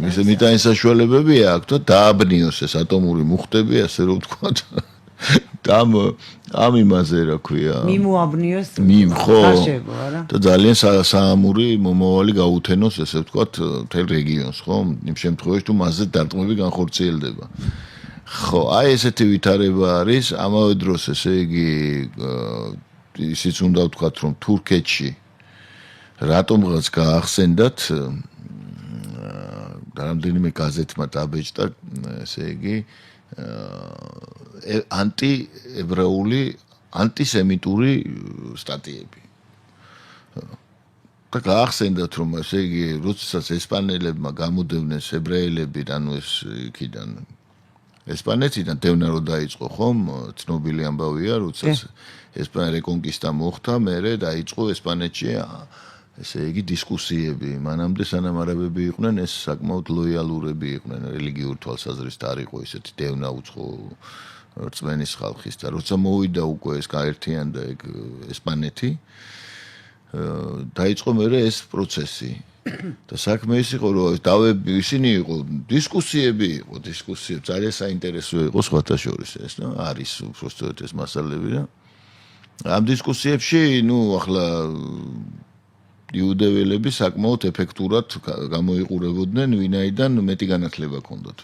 მისი მიტანის საშუალებები აქვს და დააბნიოს ეს ატომური მუხტები, ასე რომ ვთქვათ. ამ იმაზე რა ქვია. მიმოაბნიოს. ხო. გაშებო, არა? და ძალიან საამური მომავალი გაუთენოს, ესე ვთქვათ, მთელ რეგიონს, ხო? იმ შემთხვევაში თუ მასზე დარტყმები განხორციელდება. ხო, აი ესეთი ვითარება არის, ამავე დროს ესე იგი ისიც უნდა ვთქვათ, რომ თურქეთში რატომღაც გაახსენდათ რამდენიმე გაზეთმა დაბეჭდა, ესე იგი ანტიებრაული, ანტისემიტური სტატიები. და გაახსენდათ, რომ ესე იგი, როდესაც ესპანელებმა გამოდევნეს ებრაელები, ანუ ეს იქიდან ესპანეთიდან დევნა რო დაიწყო, ხომ? ცნობილი ამბავია, როდესაც ესპანე რეკონკისტა მოხდა, მერე დაიწყო ესპანეთში ესე იგი დისკუსიები. მანამდე სანამ არაბები იყვნენ, ეს საკმაოდ ლოიალურები იყვნენ, რელიგიურ თვალსაზრისით არ იყო ესეთი დევნა უცხო რწმენის ხალხის და როცა მოვიდა უკვე ეს გაერთიანდა ეგ ესპანეთი, დაიწყო მერე ეს პროცესი. და საქმე ის იყო, რომ დავები ისინი იყო, დისკუსიები იყო, ძალიან საინტერესო იყო სხვათა შორის ეს, ნუ არის უბრალოდ ეს მასალები და ამ დისკუსიებში, ნუ ახლა იუდეველები საკმაოდ ეფექტურად გამოიყურებოდნენ, ვინაიდან მეტი განათლება ჰქონდათ.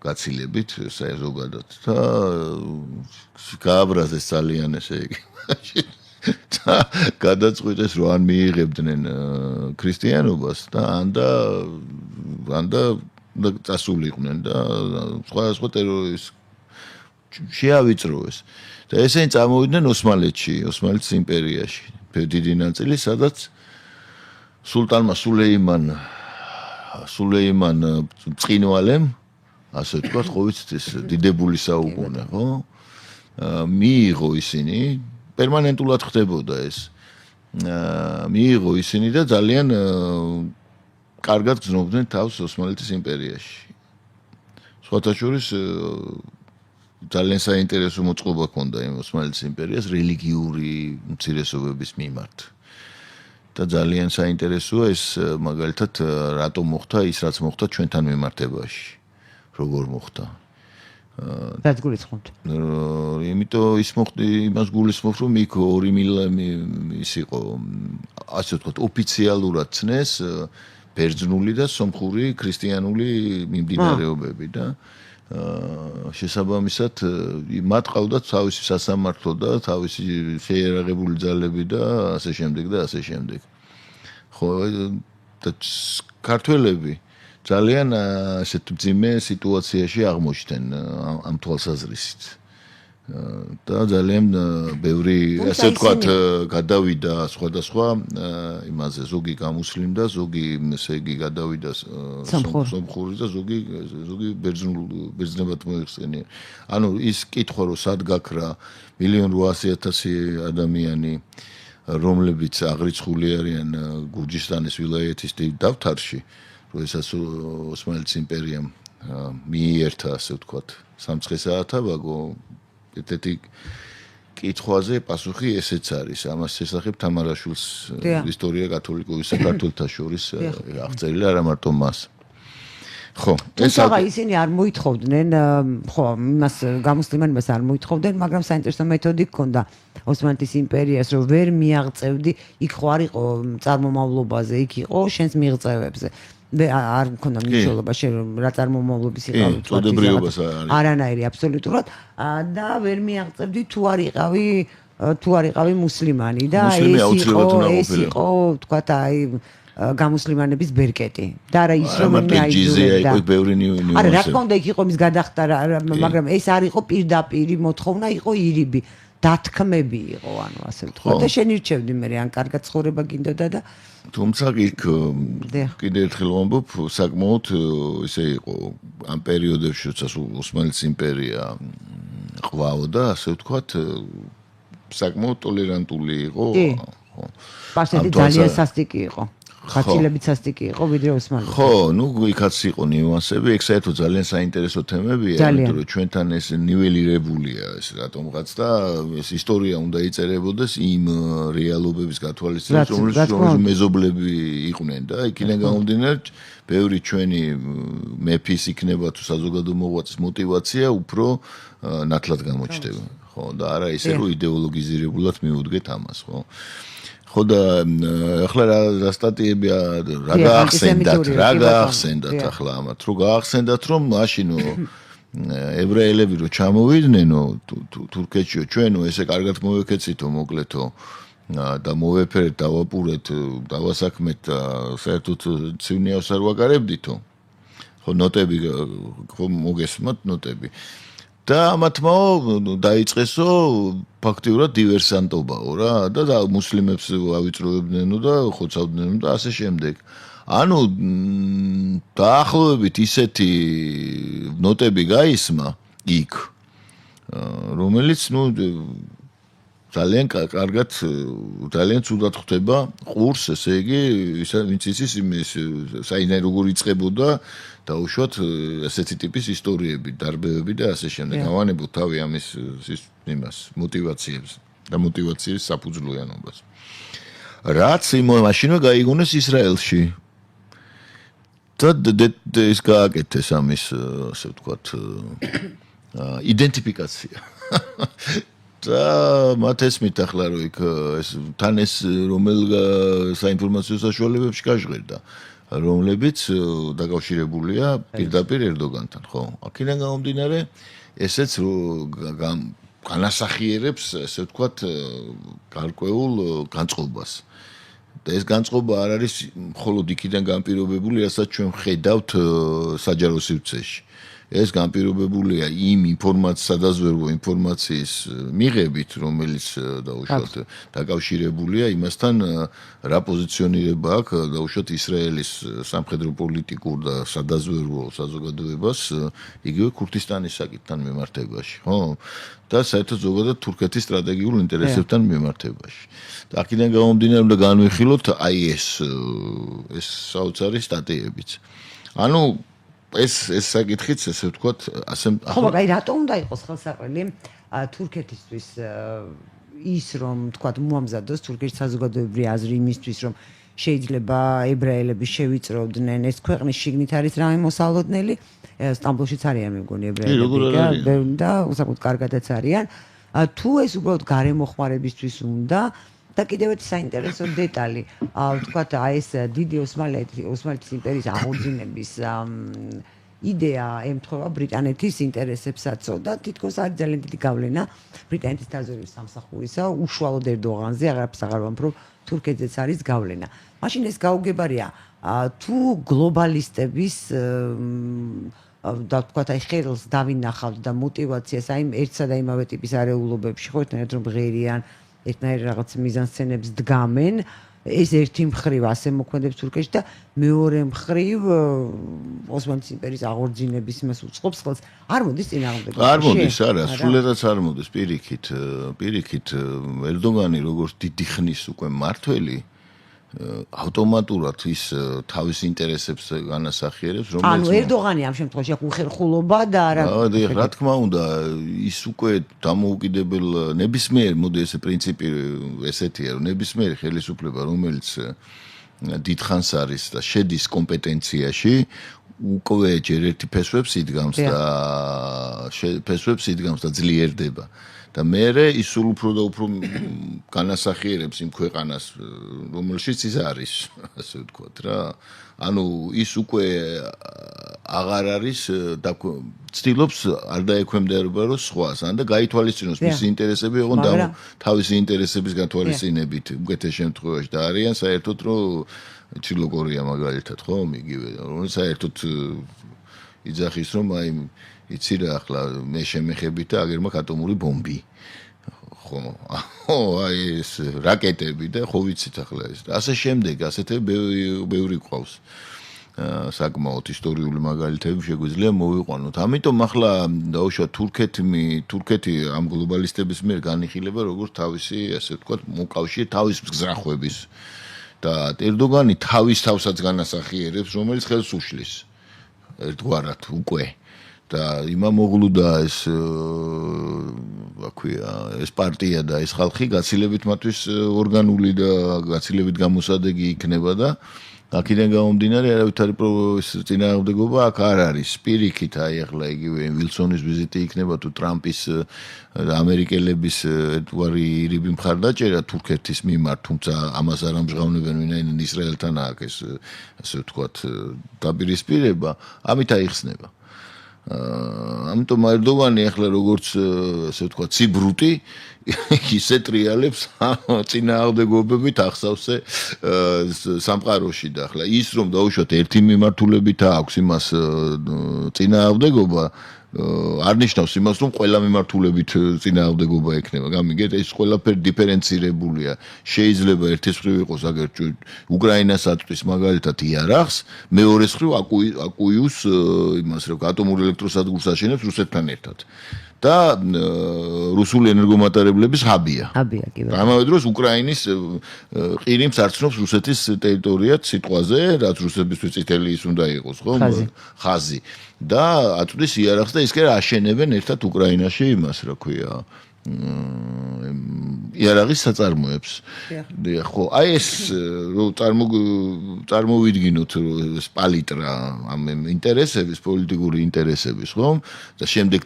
გაცილებით ზოგადად და გააბრაზეს ძალიან ესე იგი. და გადაწყვიტეს, რომ ან მიიღებდნენ ქრისტიანობას და ან და წასულიყვნენ და სხვა ტერორისტ შეავიწროეს. და ესენი წამოვიდნენ ოსმალეთში, ოსმალეთის იმპერიაში. დიდი ნაწილი, სადაც სულტანმა სულეიმან წინვალემ, ასე ვთქვათ, ხო ვიცით ეს დიდებული საუკუნე, ხო? მიიღო ისინი, პერმანენტულად ხდებოდა ეს. მიიღო ისინი და ძალიან კარგად გრძნობდნენ თავს ოსმალეთის იმპერიაში. სხვათა შორის ძალიან საინტერესო მოწყობა ჰქონდა იმ ოსმალეთის იმპერიას რელიგიური უმცირესობების მიმართ. და ძალიან საინტერესოა ეს მაგალითად რატომ მოხდა ის რაც მოხდა ჩვენთან მიმართებაში. როგორ მოხდა? რაც გულისხმობთ. იმიტომ ის მოხდა იმას გულისხმობ რომ იქ ორი ის იყო ასე ვთქვათ ოფიციალურად ცნეს ბერძნული და სომხური ქრისტიანული მიმდინარეობები და შესაბამისად მათ ყავდათ თავისი სასამართლო და თავისი შეიარაღებული ძალები და ასე შემდეგ და ასე შემდეგ. ხო და ქართველები ძალიან ასეთ მძიმე სიტუაციაში აღმოჩნდნენ ამ თვალსაზრისით. და ძალიან ბევრი ასე ვთქვათ გადავიდა სხვადასხვა იმაზე ზოგი გამუსლიმდა, ზოგი ესე იგი გადავიდა სომხური და ზოგი ბერძნებად მოიხსენია. ანუ ის კითხვა რომ სად გაქრა 1,800,000 ადამიანი რომლებიც აღრიცხული არიან გურჯისტანის ვილაიეთის დავთარში, როდესაც ოსმალეთის იმპერიამ მიიერთა ასე ვთქვათ სამცხე-საათაბაგო ეთეთი კითხვაზე პასუხი ესეც არის. ამას შესახებ თამარაშვილს ისტორია კათოლიკოსი საქართველთა შორის აღწერილი არა მარტო მას. ხო, თუმცა ისინი არ მოითხოვდნენ, ხო, მას გამუსლიმანებას არ მოითხოვდნენ, მაგრამ საინტერესო მეთოდი ჰქონდა ოსმალეთის იმპერიას, რომ ვერ მიაღწევდი, იქ ხო არ იყო წარმომავლობაზე, იქ იყო შენს მიღწევებზე. არ მქონდა მნიშვნელობა შენ რა წარმომავლობის იყავი, წოდებრიობას არანაირი აბსოლუტურად და ვერ მიაღწევდი თუ არ იყავი მუსლიმანი და ეს იყო თქვათ აი გამუსლიმანების ბერკეტი და არა ის რომ მე აიძულებდა არა რა თქმა უნდა იქ იყო მის გადახდა მაგრამ ეს არ იყო პირდაპირი მოთხოვნა იყო ირიბი დათქმები იყო ანუ ასე ვთქვა და შენირჩევდი მე ან კარგად ცხოვრება გინდოდა და თუმცა იქ კიდევ ერთხელ ვამბობ საკმაოდ ესე იყო ამ პერიოდებში როცა ოსმალეთის იმპერია ყვაოდა ასე ვთქვათ საკმაოდ ტოლერანტული იყო ხო პასეთი ძალიან სასტიკი იყო ხაცილებით სასტიკი იყო ვიდრე ოსმალეთი. ხო, ნუ იქაც იყო ნიუანსები, ეგ საერთოდ ძალიან საინტერესო თემებია, იმიტომ რომ ჩვენთან ეს ნიველირებულია ეს რატომღაც და ეს ისტორია უნდა იწერებოდეს იმ რეალობების გათვალისწინებით, რომელიც მეზობლები იყვნენ და იქიდან გამომდინარე ბევრი ჩვენი მეფის იქნება თუ საზოგადო მოღვაწის мотиваცია უფრო ნათლად გამოჩნდება. ხო, და არა ისე რომ იდეოლოგიზირებულად მიუდგეთ ამას, ხო? ხო და ახლა რა სტატიებია რა გაახსენდათ ახლა ამათ რო გაახსენდათ რომ მაშინო ებრაელები რო ჩამოვიდნენ თურქეთშიო ჩვენო ესე კარგად მოვეკეცითო მოკლეთო და მოვეფერეთ დავაპურეთ დავასაქმეთ და საერთოდ ცივნიავს არ ვაკარებდითო ხო ნოტები ხო მოგესმათ ნოტები და ამათმაო დაიწყესო ფაქტიურად დივერსანტობაო რა და მუსლიმებს ავიწროებდნენო და ხოცავდნენო და ასე შემდეგ. ანუ დაახლოებით ისეთი ნოტები გაისმა იქ რომელიც ნუ ძალიან კარგად ძალიან ცუდად ხვდება ყურს ესე იგი ვინც იცის იმის საიდან როგორ იწყებოდა დაუშვათ ესეთი ტიპის ისტორიები, დარბევები და ასე შემდეგ. ავანებოთ თავი ამის იმას, мотиваციებს და мотивაციის საფუძვლიანობას. რაც მაშინვე გაიგონეს ისრაელში. და ეს გააკეთეს ამის, ასე ვთქვათ, იდენტიფიკაცია. და მათ ესმით ახლა რომ იქ თან ეს რომელ საინფორმაციო საშუალებებში გაჟღერდა. რომლებიც დაკავშირებულია პირდაპირ ერდოგანთან, ხო? აქედან გამომდინარე, ესეც განასახიერებს, ესე ვთქვათ, გარკვეულ განწყობას. და ეს განწყობა არ არის მხოლოდ იქიდან განპირობებული, რასაც ჩვენ ხედავთ საჯარო სივრცეში. ეს განპირობებულია იმ სადაზვერვო ინფორმაციის მიღებით, რომელიც დაუშვათ დაკავშირებულია იმასთან, რა პოზიციონირება აქვს დაუშვათ ისრაელის სამხედრო პოლიტიკურ და სადაზვერვო საზოგადოებას იგივე ქურთისტანის საკითხთან მიმართებაში, ხო? და საერთოდ ზოგადად თურქეთის სტრატეგიულ ინტერესებთან მიმართებაში. და აქედან გამომდინარე უნდა განვიხილოთ აი ეს საოცარი სტატიებიც. ანუ ეს საკითხიც ესე ვთქვათ ასე ხო მაგრამ აი რატომ უნდა იყოს ხელსაყრელი თურქეთისთვის ის რომ ვთქვათ მოამზადოს თურქეთის საზოგადოებრივი აზრი იმისთვის რომ შეიძლება ებრაელები შევიწროდნენ ეს ქვეყნის შიგნით არის რამე მოსალოდნელი სტამბოლშიც არიან მე მგონი ებრაელები და უზარმოდ კარგადაც არიან თუ ეს უბრალოდ გარემოხმარებისთვის უნდა და კიდევ ერთი საინტერესო დეტალი ვთქვათ აი ეს დიდი ოსმალეთის იმპერიის აღორძინების იდეა ემთხვევა ბრიტანეთის ინტერესებსაცო და თითქოს არის ძალიან დიდი გავლენა ბრიტანეთის დაზვერვის სამსახურისა უშუალოდ ერდოღანზე აღარაფერს აღარ ვამბობ თურქეთზეც არის გავლენა მაშინ ეს გაუგებარია თუ გლობალისტების და თქვათ აი ხელს დავინახავთ და мотиваციას აი ერთსა და იმავე ტიპის არეულობებში ხო ერთნაირად რომ ღერიან ერთნაირ რაღაც მიზანსცენებს დგამენ ეს ერთი მხრივ ასე მოქმედებს თურქეთში და მეორე მხრივ ოსმალეთის იმპერიის აღორძინების იმას უწყობს ხელს არ მოდის წინააღმდეგ არ მოდის არა სულადაც არ მოდის პირიქით ერდოგანი როგორც დიდი ხნის უკვე მართველი ავტომატურად ის თავის ინტერესებს განასახიერებს რომელიც ანუ ერდოღანი ამ შემთხვევაში აქვს უხერხულობა და არა რა თქმა უნდა ის უკვე დამოუკიდებელ ნებისმიერ მოდი ესე პრინციპი ესეთია რომ ნებისმიერი ხელისუფლება რომელიც დიდხანს არის და შედის კომპეტენციაში უკვე ჯერ ერთი ფესვებს იდგამს და ფესვებს იდგამს და ძლიერდება და მე ის სულ უფრო და უფრო განასახიერებს იმ ქვეყანას რომელშიც ის არის ასე ვთქვათ რა ანუ ის უკვე აღარ არის და ცდილობს არ დაექვემდებარა რომ სხვას ან და გაითვალისწინოს მისი ინტერესები ოღონდ თავისი ინტერესების გათვალისწინებით უკეთეს შემთხვევაში და არიან საერთოდ რომ იცი როგორია მაგალითად ხო იგივე რომ საერთოდ იძახის რომ აი იცი რა ახლა მე შემეხებით და აგერ მაქვს ატომური ბომბი ხო აი ეს რაკეტები და ხო ვიცით ახლა ეს ასე შემდეგ ასეთები ბევრი ყავს საკმაოდ ისტორიული მაგალითები შეგვიძლია მოვიყვანოთ ამიტომ ახლა დაუშვათ თურქეთი ამ გლობალისტების მიერ განიხილება როგორც თავისი ასე ვთქვათ მოკავშირე თავის მგზავრების და ერდოგანი თავის თავსაც განასახიერებს რომელიც ხელს უშლის ერთგვარად უკვე და იმამოღლუ და ეს აქვია ეს პარტია და ეს ხალხი გაცილებით მათთვის ორგანული და გაცილებით გამოსადეგი იქნება და აქედან გამომდინარე არავითარი წინააღმდეგობა აქ არ არის პირიქით აი ახლა იგივე ვილსონის ვიზიტი იქნება თუ ტრამპის ამერიკელების ერთგვარი ირიბი მხარდაჭერა თურქეთის მიმართ თუმცა ამას არ ამჟღავნებენ ვინაიდან ისრაელთან აქვს ეს ასე ვთქვათ დაპირისპირება ამით აიხსნება ამიტომ ერდოგანი ახლა როგორც ასე ვთქვათ ციბრუტი ისე ტრიალებს წინააღმდეგობებით ახსავსე სამყაროში და ახლა ის რომ დაუშვათ ერთი მიმართულებით აქვს იმას წინააღმდეგობა არ ნიშნავს იმას რომ ყველა მიმართულებით წინააღმდეგობა ექნება გამიგეთ ეს ყველაფერი დიფერენცირებულია შეიძლება ერთის მხრივ იყოს აგერ უკრაინას აწვის მაგალითად იარაღს მეორეს მხრივ აკუიუს იმას რომ ატომურ ელექტროსადგურს აშენებს რუსეთთან ერთად და რუსული ენერგომატარებლების ჰაბია კი რა ამავე დროს უკრაინის ყირიმს არცნობს რუსეთის ტერიტორიად სიტყვაზე რაც რუსებისთვის წითელი ის უნდა იყოს ხო ხაზი და აწვის იარაღს და ის კი აშენებენ ერთად უკრაინაში იმას რა ქვია იარაღის საწარმოებს ხო აი ეს რომ წარმოვიდგინოთ ეს პალიტრა ამ ინტერესების პოლიტიკური ინტერესების ხო და შემდეგ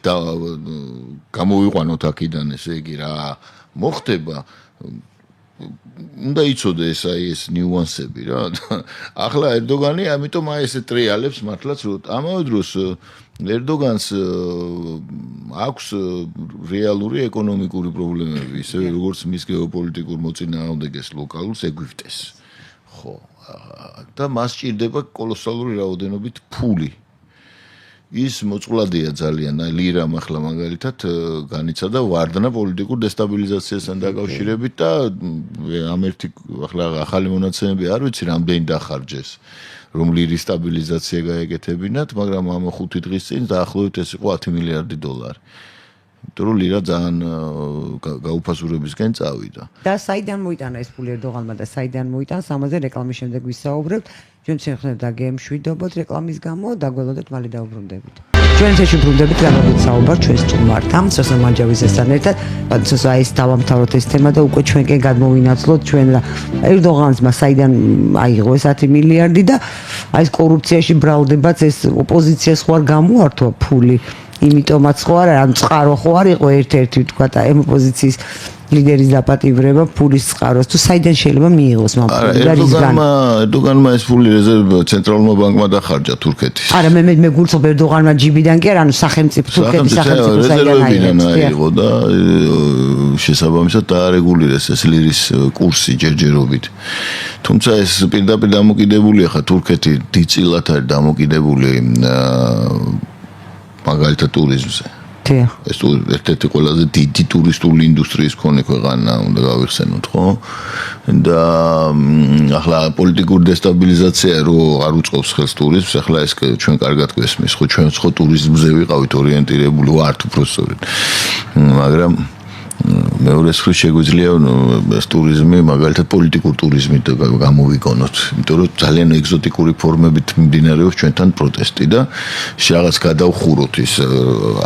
გამოვიყვანოთ აქედან ესე იგი რა მოხდება უნდა იცოდეს აი ეს ნიუანსები რა ახლა ერდოგანი ამიტომ აი ესე ტრიალებს მართლაც რომ ამავე დროს ერდოგანს აქვს რეალური ეკონომიკური პრობლემები ისე როგორც მის გეოპოლიტიკურ მოწინააღმდეგეს ლოკალურს ეგვიპტეს ხო და მას სჭირდება კოლოსალური რაოდენობით ფული ის მოწყვლადია ძალიან ლირამ ახლა მაგალითად განიცადა ვარდნა პოლიტიკურ დესტაბილიზაციასთან დაკავშირებით და ამ ერთი ახლა ახალი მონაცემები არ ვიცი რამდენი დახარჯეს რომ ლირის სტაბილიზაცია გაეკეთებინათ მაგრამ ამ 5 დღის წინ დაახლოებით ეს იყო 10 მილიარდი დოლარი იმიტომ რომ ლირა ძალიან გაუფასურებისკენ წავიდა და საიდან მოიტანა ეს ფული ერდოგანმა და საიდან მოიტანს ამაზე რეკლამის შემდეგ ვისაუბრებთ ჩვენ შევხსენებთ და გემშვიდობოთ რეკლამის გამო დაგველოდოთ მალე დაუბრუნდებით ჩვენ შეშუბრუნდებით რაღაცა საუბარ ჩვენს სტუმართან სოსა მანჯავიზესთან ერთად როდესაც აი ეს დავამთავროთ ეს თემა და უკვე ჩვენკენ გადმოვინაცვლოთ ჩვენ რა ერდოგანმა საიდან აიღო ეს 10 მილიარდი და აი ეს კორუფციაში ბრალდებაც ეს ოპოზიციას ხო არ გამოართვა ფული იმიტომაც ხო არა ან წყარო ხო არ იყო ერთ-ერთი თქვა და ოპოზიციის ლიდერის დაპატიმრება ფულის წყაროს თუ საიდან შეიძლება მიიღოს ამ ერდოგანმა ეს ფული რეზერვ ცენტრალურმა ბანკმა დახარჯა თურქეთის არა მე გულწრფ ერდოგანმა ჯიბიდან კი არა ანუ სახელმწიფო თურქეთის სახელმწიფო საიდან აიღო და შესაბამისად დაარეგულირეს ეს ლირის კურსი ჯერჯერობით თუმცა ეს პირდაპირ დამოკიდებულია ხა თურქეთი დიდწილად არის დამოკიდებული მაგალითად ტურიზმზე ეს ერთ-ერთი ყველაზე დიდი ტურისტული ინდუსტრიის მქონე ქვეყანა უნდა გავიხსენოთ ხო და ახლა პოლიტიკური დესტაბილიზაცია რო არ უწყობს ხელს ტურიზმს ახლა ეს ჩვენ კარგად გვესმის ხო ჩვენ ხო ტურიზმზე ვიყავით ორიენტირებული ვართ უფრო სწორედ მაგრამ მეორე მხრივ შეგვიძლია ეს ტურიზმი მაგალითად პოლიტიკურ ტურიზმით გამოვიგონოთ იმიტომ რომ ძალიან ეგზოტიკური ფორმებით მიმდინარეობს ჩვენთან პროტესტი და რაღაც გადავხუროთ ის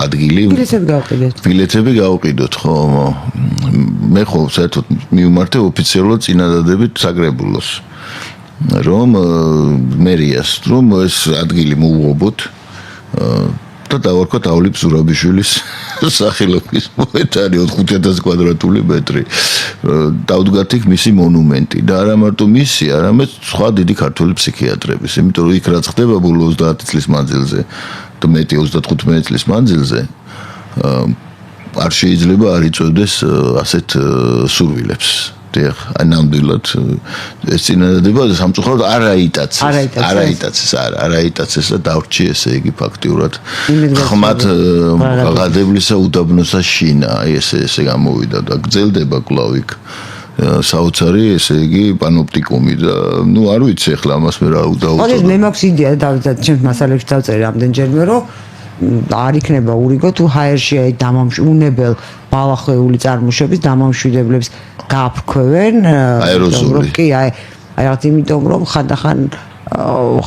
ადგილი ბილეთები გავყიდოთ ხო მე ხო საერთოდ მივმართე ოფიციალურად წინადადებით საკრებულოს რომ მერიას რომ ეს ადგილი მოუღობოთ და დავარქვათავლიპ ზურაბიშვილის სახელობის მოედანი 5000 კვადრატული მეტრი. დავდგათ იქ მისი მონუმენტი და არა მარტო მისი, არამედ სხვა დიდი ქართული ფსიქიატრების. იმიტომ რომ იქ რაც ხდება ბოლო 30 წლის მანძილზე და მეტი 35 წლის მანძილზე არ შეიძლება არ იწევდეს ასეთ სურვილებს. აი ნამდვილად ეს წინადადება სამწუხაროდ არ აიტაცეს და დავრჩი ესე იგი ფაქტიურად ხმად ღადებლისა უდაბნოსა შინა აი ესე გამოვიდა და გრძელდება კვლავ იქ საოცარი ესე იგი პანოპტიკუმი და ნუ არ ვიცი ახლა ამას მე რა დაუწევ. მე მაქვს იდეა და ჩემს მასალებში დავწერე რამდენჯერმე რომ არ იქნება ურიგო თუ ჰაერში აი დამამშვიდებელ ბალახვეული წარმოშობის დამამშვიდებლებს გააფქვევენ აეროზული. კი აი რაღაც იმიტომ რომ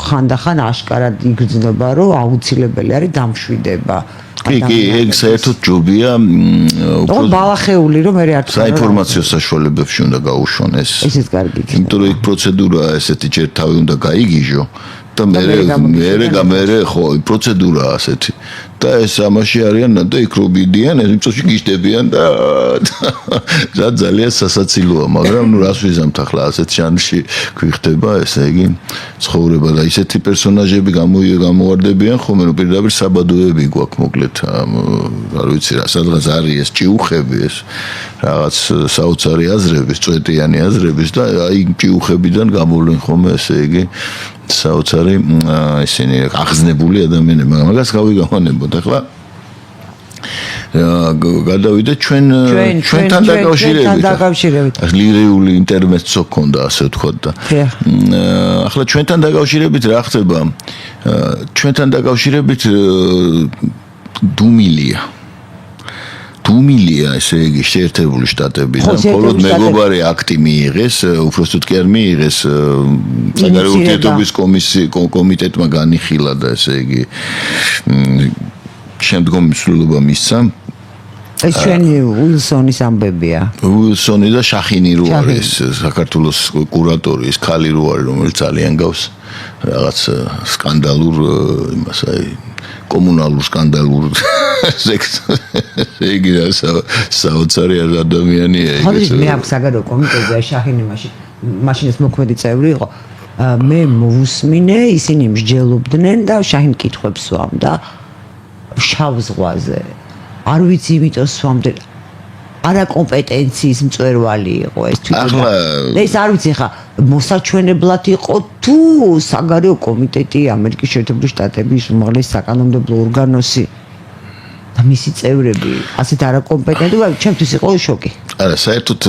ხანდახან აშკარად იგრძნობა რომ აუცილებელი არის დამშვიდება. კი, ეგ საერთოდ ჯობია უფრო ბალახეული რომ მე არ საინფორმაციო საშუალებებში უნდა გაუშვან ეს. ესეც კარგი. იმიტომ რომ ეგ პროცედურაა ესეთი ჯერ თავი უნდა გაიგიჟო და მე ხო პროცედურაა ასეთი და ეს ამაში არიან და იქ რობიდიან ეს წოში გიშდებიან და ძალიან სასაცილოა მაგრამ ნუ რას ვიზამთ ახლა ასეთ ჟანრში გვიხდება ესე იგი ცხოვრება და ისეთი პერსონაჟები გამოვარდებიან ხოლმე რომ პირდაპირ საბადოები გვაქვს მოკლედ არ ვიცი რა სადღაც არის ეს ჭიუხები ეს რაღაც საოცარი აზრების წვეტიანი აზრების და აი ჭიუხებიდან გამოვლენ ხოლმე ესე იგი საოცარი ისინი აღზნებული ადამიანები მაგას გავიგავანებოთ ახლა გადავიდეთ ჩვენთან დაკავშირებით ლირიული ინტერმეცო ქონდა ასე ვთქვათ და ახლა ჩვენთან დაკავშირებით რა ხდება ჩვენთან დაკავშირებით დუმილია ესე იგი შეერთებული შტატებიდან მხოლოდ მეგობარი აქტი მიიღეს უბრალოდ კი არ მიიღეს საგარეო ურთიერთობების კომიტეტმა განიხილა და ესე იგი შემდგომ მსვლელობა მისცა ეს ჩვენი უილსონის ამბებია უილსონი და შახინი რო არის საქართველოს კურატორი ეს ქალი რო არის რომელიც ძალიან გავს რაღაც სკანდალურ იმას აი კომუნალურ სკანდალურ იგი და საოცარი ადამიანია ეგეც მე აქ საგარეო კომიტეტზე შახინი მაშინ ეს მოქმედი წევრი იყო მე მოვუსმინე ისინი მსჯელობდნენ და შაჰინ კითხვებს სვამდა შავ ზღვაზე არ ვიცი იმიტომ სვამდნენ არა კომპეტენციის მწვერვალი იყო ეს თვითონ ეს არ ვიცი ხა მოსაჩვენებლად იყო თუ საგარეო კომიტეტი ამერიკის შეერთებული შტატების უმაღლესი საკანონმდებლო ორგანოსი და მისი წევრები ასეთ არაკომპეტენტები ჩემთვის იყო შოკი არა საერთოდ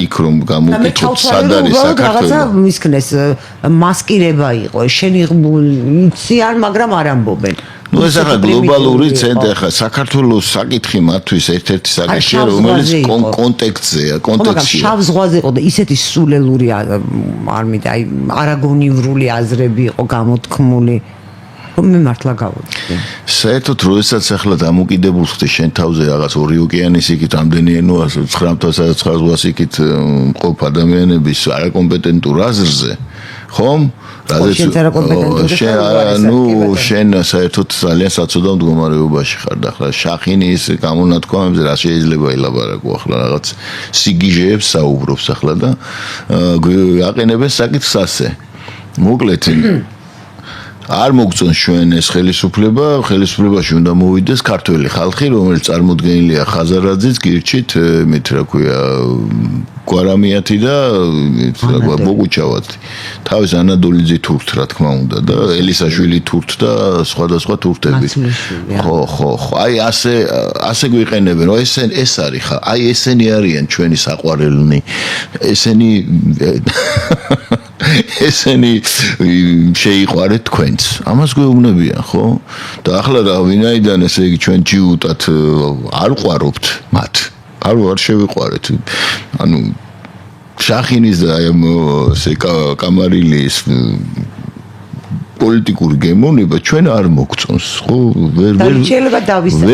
იქ რომ გამოვიდეთ სად არის საქართველო რაღაცა მისქნეს მასკირება იყო შენი იცი არ მაგრამ არ ამბობენ ну ეს ახლა გლობალური ცენტრი ახლა საქართველოს საკითხი მათთვის ერთ-ერთი საკითხია რომელიც კონტექსტზეა კონტექსტია შავ ზღვაზე იყო და ისეთი სულელური არ მინდა აი არაგონივრული აზრები იყო გამოთქმული რომ მე მართლა გავუჩნდი საერთოდ როდესაც ახლა დამოკიდებულ ხდი შენ თავზე რაღაც ორი ოკეანის იქით რამდენი ნუ 9,900 იქით მყოფ ადამიანების არაკომპეტენტურ აზრზე ხომ შენ საერთოდ ძალიან საწოდავ მდგომარეობაში ხარ და ახლა შახინის გამონათქვამებზე რა შეიძლება ელაბარაკო ახლა რაღაც სიგიჟეებს საუბრობს ახლა და აყენებენ საკითხს ასე მოკლედ არ მოგწონს ჩვენ ეს ხელისუფლებაში უნდა მოვიდეს ქართველი ხალხი რომელიც წარმოდგენილია ხაზარაძის გირჩით მით რა ქვია გვარამიათი და ბოგუჩავათი თავის ანადოლიძე თურთ რა თქმა უნდა და ელისაშვილი თურთ და სხვადასხვა თურთები ხო აი ასე გვიყენებენ რომ ეს არის ხა აი ესენი არიან ჩვენი საყვარელნი ესენი შეიყვარეთ თქვენც ამას გვეუბნებიან ხო და ახლა რა ვინაიდან ესე იგი ჩვენ ჯიუტად არ ყვარობთ მათ არ შევიყვარეთ ანუ შახინის და ესე კამარილის პოლიტიკური გემოვნება ჩვენ არ მოგწონს, ხო? შეიძლება დავისწავლოთ.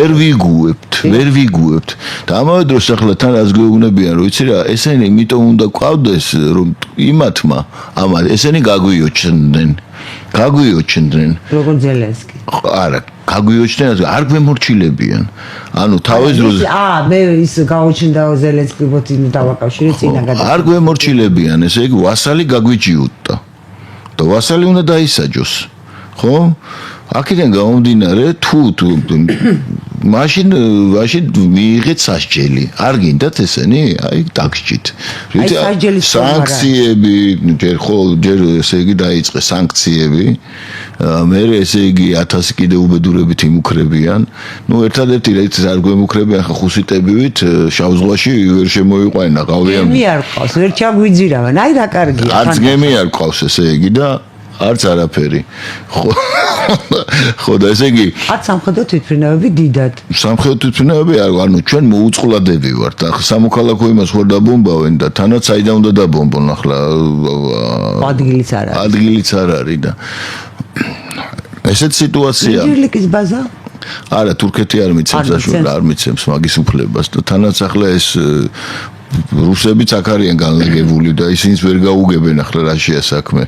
ვერ ვიგუებთ. და ამავე დროს ახლა თან რაც გვეუბნებიან, რომ იცი რა, ესენი იმიტომ უნდა ყავდეს, რომ იმათმა ამათ ესენი გაგვიოჩნდნენ. როგორ ზელენსკი. არა, გაგვიოჩნდნენ, არ გვემორჩილებიან. ანუ თავის დროზე მე ის გაუჩნდაო ზელენსკი ბოთინი დავაკავშირე წინა გადაწყვეტილებას. არ გვემორჩილებიან, ესე იგი ვასალი გაგვიჯიუტდა. და ვასალი უნდა დაისაჯოს. ხო? აქედან გამომდინარე თუ მაშინ მიიღეთ სასჯელი. არ გინდათ ესენი? აი დაგჭით. სანქციები, ჯერ ესე იგი დაიწყეს სანქციები. მე ესე იგი 1000 კიდე უბედურებით იმუქრებიან. ნუ ერთადერთი რაც არ გვემუქრებიან ხა ხუსიტებივით შავ ზღვაში ვერ შემოიყვანა ყავიან. მე არ ყავს, ვერ ჩაგვიძირავენ. აი რა კარგია. არც გემი არ ყავს ესე იგი და არც არაფერი. ხო და ესე იგი არც სამხედრო თვითმფრინავები დიდად. სამხედრო თვითმფრინავები ანუ ჩვენ მოუწყვლადები ვართ. ახლა სამოქალაქო იმას ხوار დაბომბავენ და თანაც საიდან უნდა დაბომბონ ახლა ადგილიც არ არის. ადგილიც არ არის და ესეთ სიტუაცია. ირლიკის ბაზა? არა, თურქეთი არ მიცემს მაგის უფლებას და თანაც ახლა ეს რუსებიც აქ არიან განლაგებული და ისინიც ვერ გაუგებენ ახლა რაშია საქმე.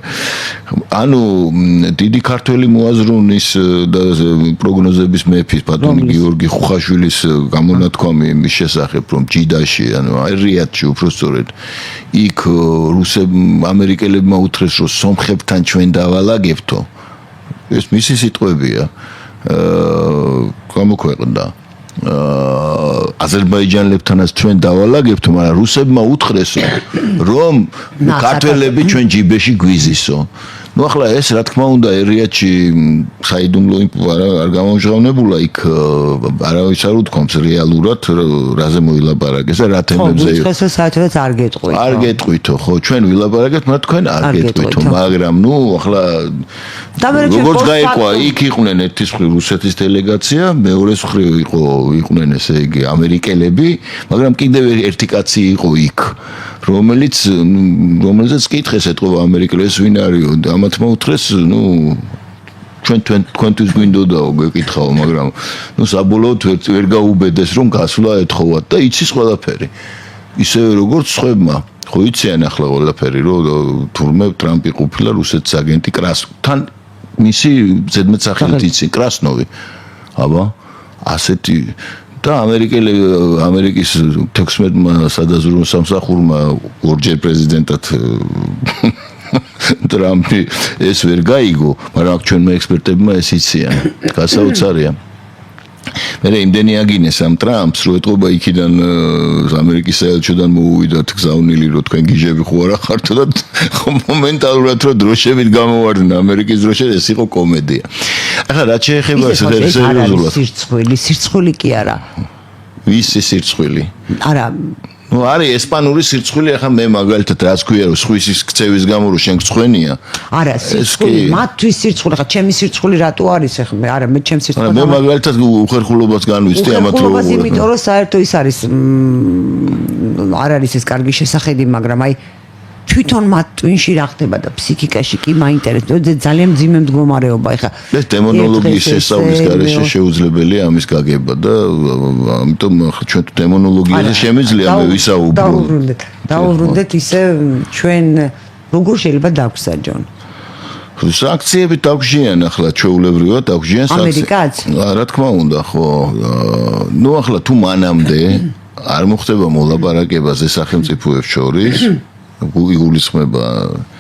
ანუ დიდი ქართველი მოაზროვნის და პროგნოზების მეფის ბატონი გიორგი ხუხაშვილის გამონათქვამი იმის შესახებ, რომ ჯიდაში, ანუ რიადში უბრალოდ იქ ამერიკელებმა უთხრეს, რომ სომხებთან ჩვენ დავალაგებთო. ეს მისი სიტყვებია. გამოქვეყნდა. აზერბაიჯანელებთანაც ჩვენ დავალაგებთ, მაგრამ რუსებმა უთხრეს, რომ ქართველები ჩვენ ჯიბეში გვიზისო. ნუ ახლა ეს რა თქმა უნდა ერიაჩი საიდუმლო არ გამომჟღავნებულა იქ არავის არ უთქვამს რეალურად რაზე მოილაპარაკეს და რა თემებზე ხო საერთოდ არ გეტყვით. არ გეტყვითო, ხო, ჩვენ ვილაპარაკეთ, მაგრამ თქვენ არ გეტყვითო, მაგრამ ნუ ახლა როგორც გაიყვა, იქ იყვნენ ერთის მხრივ რუსეთის დელეგაცია, მეორეს მხრივ იყვნენ ესე იგი ამერიკელები, მაგრამ კიდევ ერთი კაცი იყო იქ, რომელზეც კითხეს ეთყობა ამერიკელებს ვინ არისო და ამათმა უთხრეს, ნუ თქვენთვის გვინდოდაო გეკითხაო, მაგრამ ნუ საბოლოოდ ვერ გაუბედეს რომ გასვლა ეთხოვათ და იცის ყველაფერი. ისევე როგორც სხვებმა ხო იციან ახლა ყველაფერი, რომ თურმე ტრამპი ყოფილა რუსეთის აგენტი თან მისი ზედმეტსახელით იცი კრასნოვი. აბა ასეთი და ამერიკის 16-მა სადაზვერვო სამსახურმა ორჯერ პრეზიდენტად ტრამპი ეს ვერ გაიგო, მაგრამ აქ ჩვენმა ექსპერტებმა ეს იციან. გასაოცარია. მე იმდენი აგინეს ამ ტრამპს, რომ ეთყობა იქიდან ამერიკის საელჩოდან მოუვიდათ გზავნილი, რომ თქვენ გიჟები ხო არა ხართო და მომენტალურად რომ დროშებით გამოვარდნენ ამერიკის დროშები, ეს იყო კომედია. ახლა რაც შეეხება სერიოზულად. სირცხვილი კი არა. ვისი სირცხვილი? არა ნუ არის ესპანური სირცხვილი, ახლა მე მაგალითად რაც ქვია, რომ სხვისის ქცევის გამო რომ შენ გცხვენია. არა, სირცხვილი, მათთვის სირცხვილი, ხა ჩემი სირცხვილი რატო არის ახლა? არა, მე ჩემს სირცხვილი. მე მაგალითად უხერხულობას განვისდი ამათ რომ. უხერხულობას იმიტომ რომ საერთო ის არის არ არის ეს კარგი შესახედი, მაგრამ აი თვითონ მათ ტვინში რა ხდება და ფსიქიკაში კი მაინტერესებს, ძალიან მძიმე მდგომარეობა ეხა. ეს დემონოლოგიის შესწავლის გარეშე შეუძლებელია ამის გაგება და ამიტომ ჩვენ დემონოლოგიაზე შემიძლია მე ვისაუბრო. დაუბრუნდეთ ისე ჩვენ როგორ შეიძლება დაგვსაჯონ? სანქციები დაგვჟიან ახლა ჩვეულებრივად დაგვჟიან ამერიკაც? რა თქმა უნდა, ხო. ნუ ახლა თუ მანამდე არ მოხდება მოლაპარაკებაზე სახელმწიფოებს შორის იგულისხმება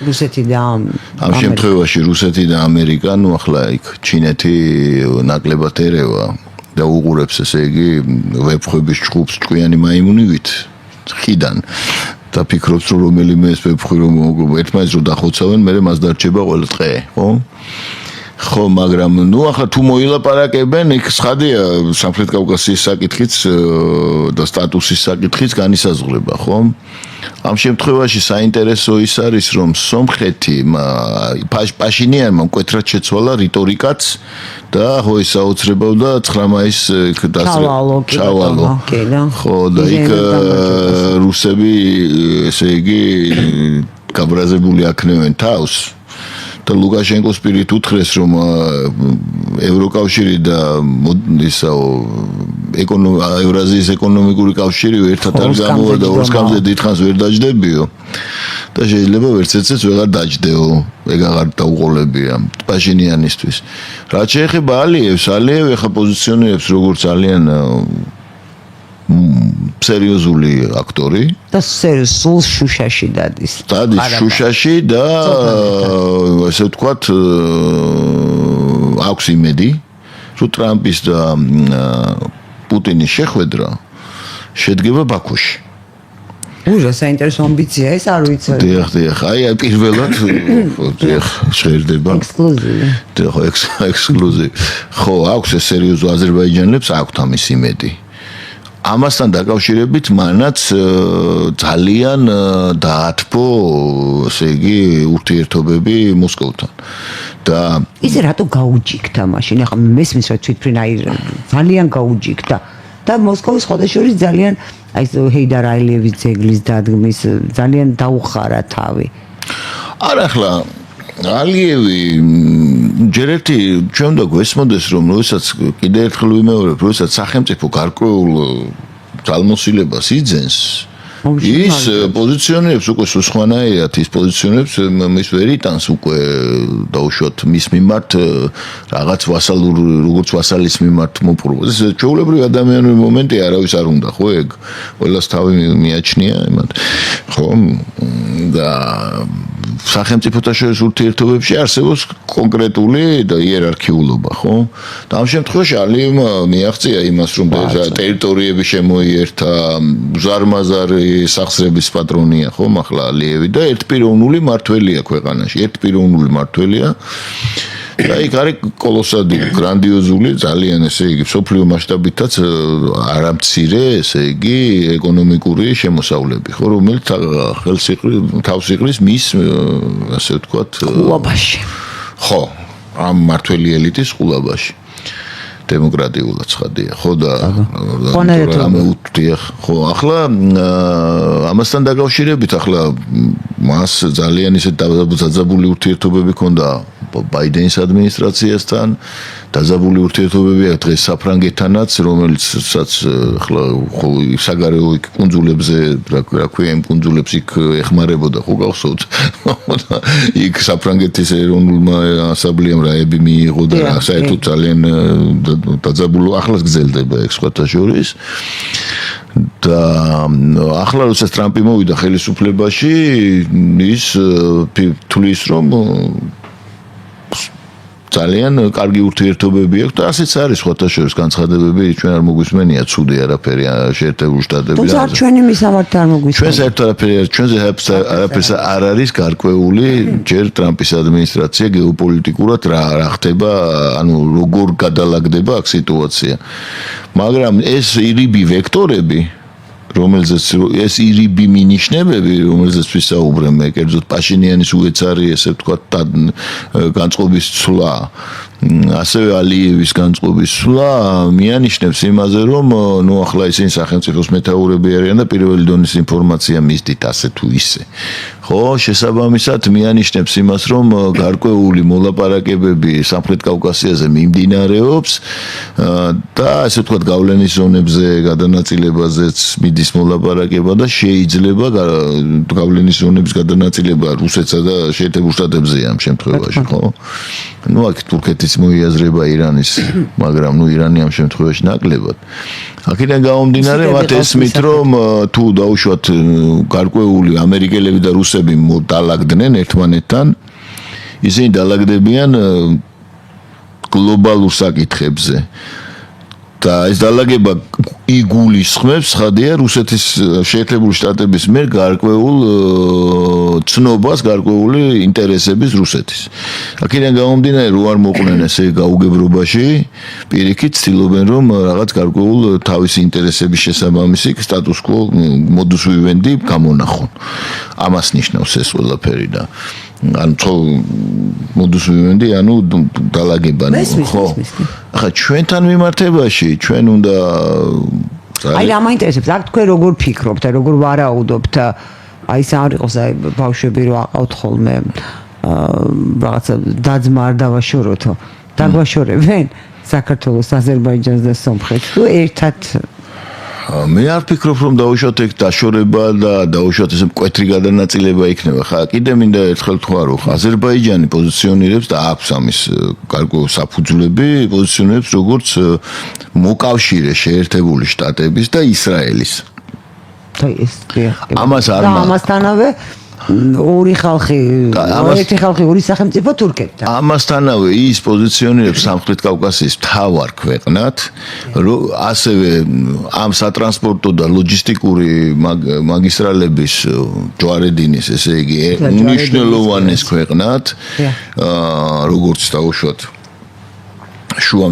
რუსეთი და ამ შემთხვევაში რუსეთი და ამერიკა, ნუ ახლა იქ ჩინეთი ნაკლებად ერევა და უყურებს ესე იგი ვებხვების ჭუბს ჭკვიანი მაიმუნივით ხიდან და ფიქრობს რომ რომელიმე ეს ვებხვი რომ ერთმანეთს რო დახოცავენ, მე მას დარჩება ყველა დღე, ხო? ხო, მაგრამ ნუ ახლა თუ მოილაპარაკებენ, იქ ცხადია სამხრეთ კავკასიის საკითხიც და სტატუსის საკითხიც განისაზღვრება, ხო? ამ შემთხვევაში საინტერესო ის არის, რომ სომხეთი პაშინიანმა მკვეთრად შეცვალა რიტორიკაც და ხო ის აუცრებავდა 9 მაისს ჩავალო. ხო და იქ რუსები ესე იგი გაბრაზებული აქნევენ თავს და ლუკაშენკოს პირით უთხრეს, რომ ევროკავშირი და ევრაზიის ეკონომიკური კავშირი ერთად არ გამოვა და ორსკამზე დიდხანს ვერ დაჯდებიო და შეიძლება ვერც ეცეც ვეღარ დაჯდეო, ეგ აღარ დაუყოლებია პაშინიანისთვის. რაც შეეხება ალიევს ეხა პოზიციონირებს როგორც ძალიან სერიოზული აქტორი და სულ შუშაში დადის. დადის შუშაში და ასე ვთქვათ აქვს იმედი, რომ ტრამპის და პუტინის შეხვედრა შედგება ბაქოში. საინტერესო ამბიცია ეს არ ვიცი. დიახ, აი პირველად შეერდება. ექსკლუზივი. ექსკლუზივი. ხო, აქვს ეს სერიოზულ აზერბაიჯანელებს აქვთ ამის იმედი. ამასთან დაკავშირებით მანაც ძალიან დაათბო, ესე იგი, ურთიერთობები მოსკოვთან. და ისე რატო გაუჯიქდა მაშინ? ახლა მესმის რომ თვითფრინაირ ძალიან გაუჯიქდა და მოსკოვის ხოდაშორის ძალიან აი ჰეიდარ ალიევის ძეგლის დადგმის ძალიან დაუხარა თავი. არა ახლა ალიევი ჯერ ერთი ჩვენ უნდა გვესმოდეს რომ როდესაც კიდე ერთხელ ვიმეორებ, როდესაც სახელმწიფო გარკვეულ ძალმოსილებას იძენს ის პოზიციონირებს უკვე სხვანაირად ის პოზიციონირებს მის ვერ იტანს უკვე დაუშვათ მის მიმართ რაღაც ვასალურ როგორც ვასალის მიმართ მოპყრობას. ეს ჩვეულებრივი ადამიანური მომენტი არავის არ უნდა, ხო ეგ? ყველას თავი მიაჩნია იმათ. ხო და სახელმწიფოთა შორის ურთიერთობებში არსებობს კონკრეტული და იერარქიულობა, ხო? და ამ შემთხვევაში ალიევმა მიაღწია იმას, რომ ტერიტორიები შემოიერთა, ზარმაზარი სახსრების პატრონია, ხო, ახლა ალიევი და ერთპიროვნული მმართველია ქვეყანაში, ერთპიროვნული მმართველია. და იქ არის კოლოსალური, გრანდიოზული, ძალიან ესე იგი, სოფლიო მასშტაბითაც არამცირე, ესე იგი, ეკონომიკური შემოსავლები, ხო, რომელიც თავს იყრის მის, ასე ვთქვათ, ყულაბაში. ხო, ამ მმართველი ელიტის ყულაბაში. დემოკრატიულად ცხადია, ხო და რამე უთდია, ხო, ახლა ამასთან დაკავშირებით ახლა მას ძალიან ისე დაძაბული ურთიერთობები ჰქონდა ბაიდენის ადმინისტრაციასთან, დაძაბული ურთიერთობები აქვს დღეს საფრანგეთთანაც, რომელიცაც ახლა ხო საგარეო კუნძულებზე, რა ქვია, იმ კუნძულებს იქ ეხმარებოდა, ხო გახსოვთ? იქ საფრანგეთის ეროვნულმა ასამბლეამ რაები მიიღო და საერთოდ ძალიან დაძაბულო ახლა გრძელდება ეგ სხვათა შორის. და ახლა როდესაც ტრამპი მოვიდა ხელისუფლებაში, ის თulis რომ ძალიან კარგი ურთიერთობები აქვს და ასეც არის სხვათა შორის განცხადებები, ჩვენ არ მოგვისმენია ცუდი არაფერი შეერთებულ შტატებში. თუმცა არ ჩვენი მისამართი არ მოგვისმენია. ჩვენ საერთოდ ჩვენზე არაფერს არ არის გარკვეული, ჯერ ტრამპის ადმინისტრაცია გეოპოლიტიკურად რა ხდება, ანუ როგორ გადალაგდება აქ სიტუაცია. მაგრამ ეს ირიბი ვექტორები რომელზეც ეს ირიბი მინიშნებები, რომელზეც ვისაუბრებ, მე კერძოდ პაშინიანის უეცარი, ესე ვთქვათ, განწყობის ცვლა, ასევე ალიევის განწყობის ცვლა მიანიშნებს იმაზე, რომ ნუ ახლა ისინი სახელმწიფოს მეთაურები არიან და პირველი დონის ინფორმაცია მისდით ასე თუ ისე. ხო, შესაბამისად მიანიშნებს იმას, რომ გარკვეული მოლაპარაკებები სამხრეთ კავკასიაზე მიმდინარეობს და ასე ვთქვათ, გავლენის ზონებზე გადანაწილებაზეც მიდის მოლაპარაკება და შეიძლება გავლენის ზონების გადანაწილება რუსეთსა და შეერთებულ შტატებზეა ამ შემთხვევაში, ხო? ნუ აქ თურქეთის მოიაზრება ირანის, მაგრამ ნუ ირანი ამ შემთხვევაში ნაკლებად. აქედან გამომდინარე, მათ ესმით, რომ თუ დაუშვათ გარკვეული ამერიკელები და რუსები დალაგდნენ ერთმანეთთან, ისინი დალაგდებიან გლობალურ საკითხებზე. და ეს დალაგება იგულისხმებს, ხადია, რუსეთის შეერთებული შტატების მიერ გარკვეულ ცნობას, გარკვეული ინტერესების რუსეთის. აქედან გამომდინარე, რო არ მოყვნენ ესე გაუგებრობაში, პირიქით ცდილობენ, რომ რაღაც გარკვეულ თავისი ინტერესების შესაბამისი სტატუს კვო მოდუს ვივენდი გამონახონ. ამას ნიშნავს ეს ყველაფერი და ანუ მოდუს ვივენდი, ანუ დალაგება, ხო. ახლა ჩვენთან მიმართებაში ჩვენ უნდა აი რა მაინტერესებს, აქ თქვენ როგორ ფიქრობთ, როგორ ვარაუდობთ, აი ეს არ იყოს აი ბავშვები რო აყავთ ხოლმე რაღაცა დაძმა არ დავაშოროთო. დაგვაშორებენ საქართველოს, აზერბაიჯანს და სომხეთს თუ ერთად მე არ ფიქრობ რომ დაუშვათ ეგ დაშორება და დაუშვათ ესე მკვეთრი გადანაწილება იქნება. ხა კიდე მინდა ერთხელ თქვა რომ აზერბაიჯანი პოზიციონირებს და აქვს ამის გარკვეული საფუძვლები, პოზიციონირებს როგორც მოკავშირე შეერთებული შტატების და ისრაელის. ამას არ ამასთანავე ორი ხალხი, ერთი ხალხი, ორი სახელმწიფო თურქეთთან. ამასთანავე ის პოზიციონირებს სამხრეთ კავკასიის მთავარ ქვეყნად, ასევე ამ სატრანსპორტო და ლოჯისტიკური მაგისტრალების ჯვარედინის, ესე იგი, მნიშვნელოვანეს ქვეყნად, როგორც დაუშვათ შუა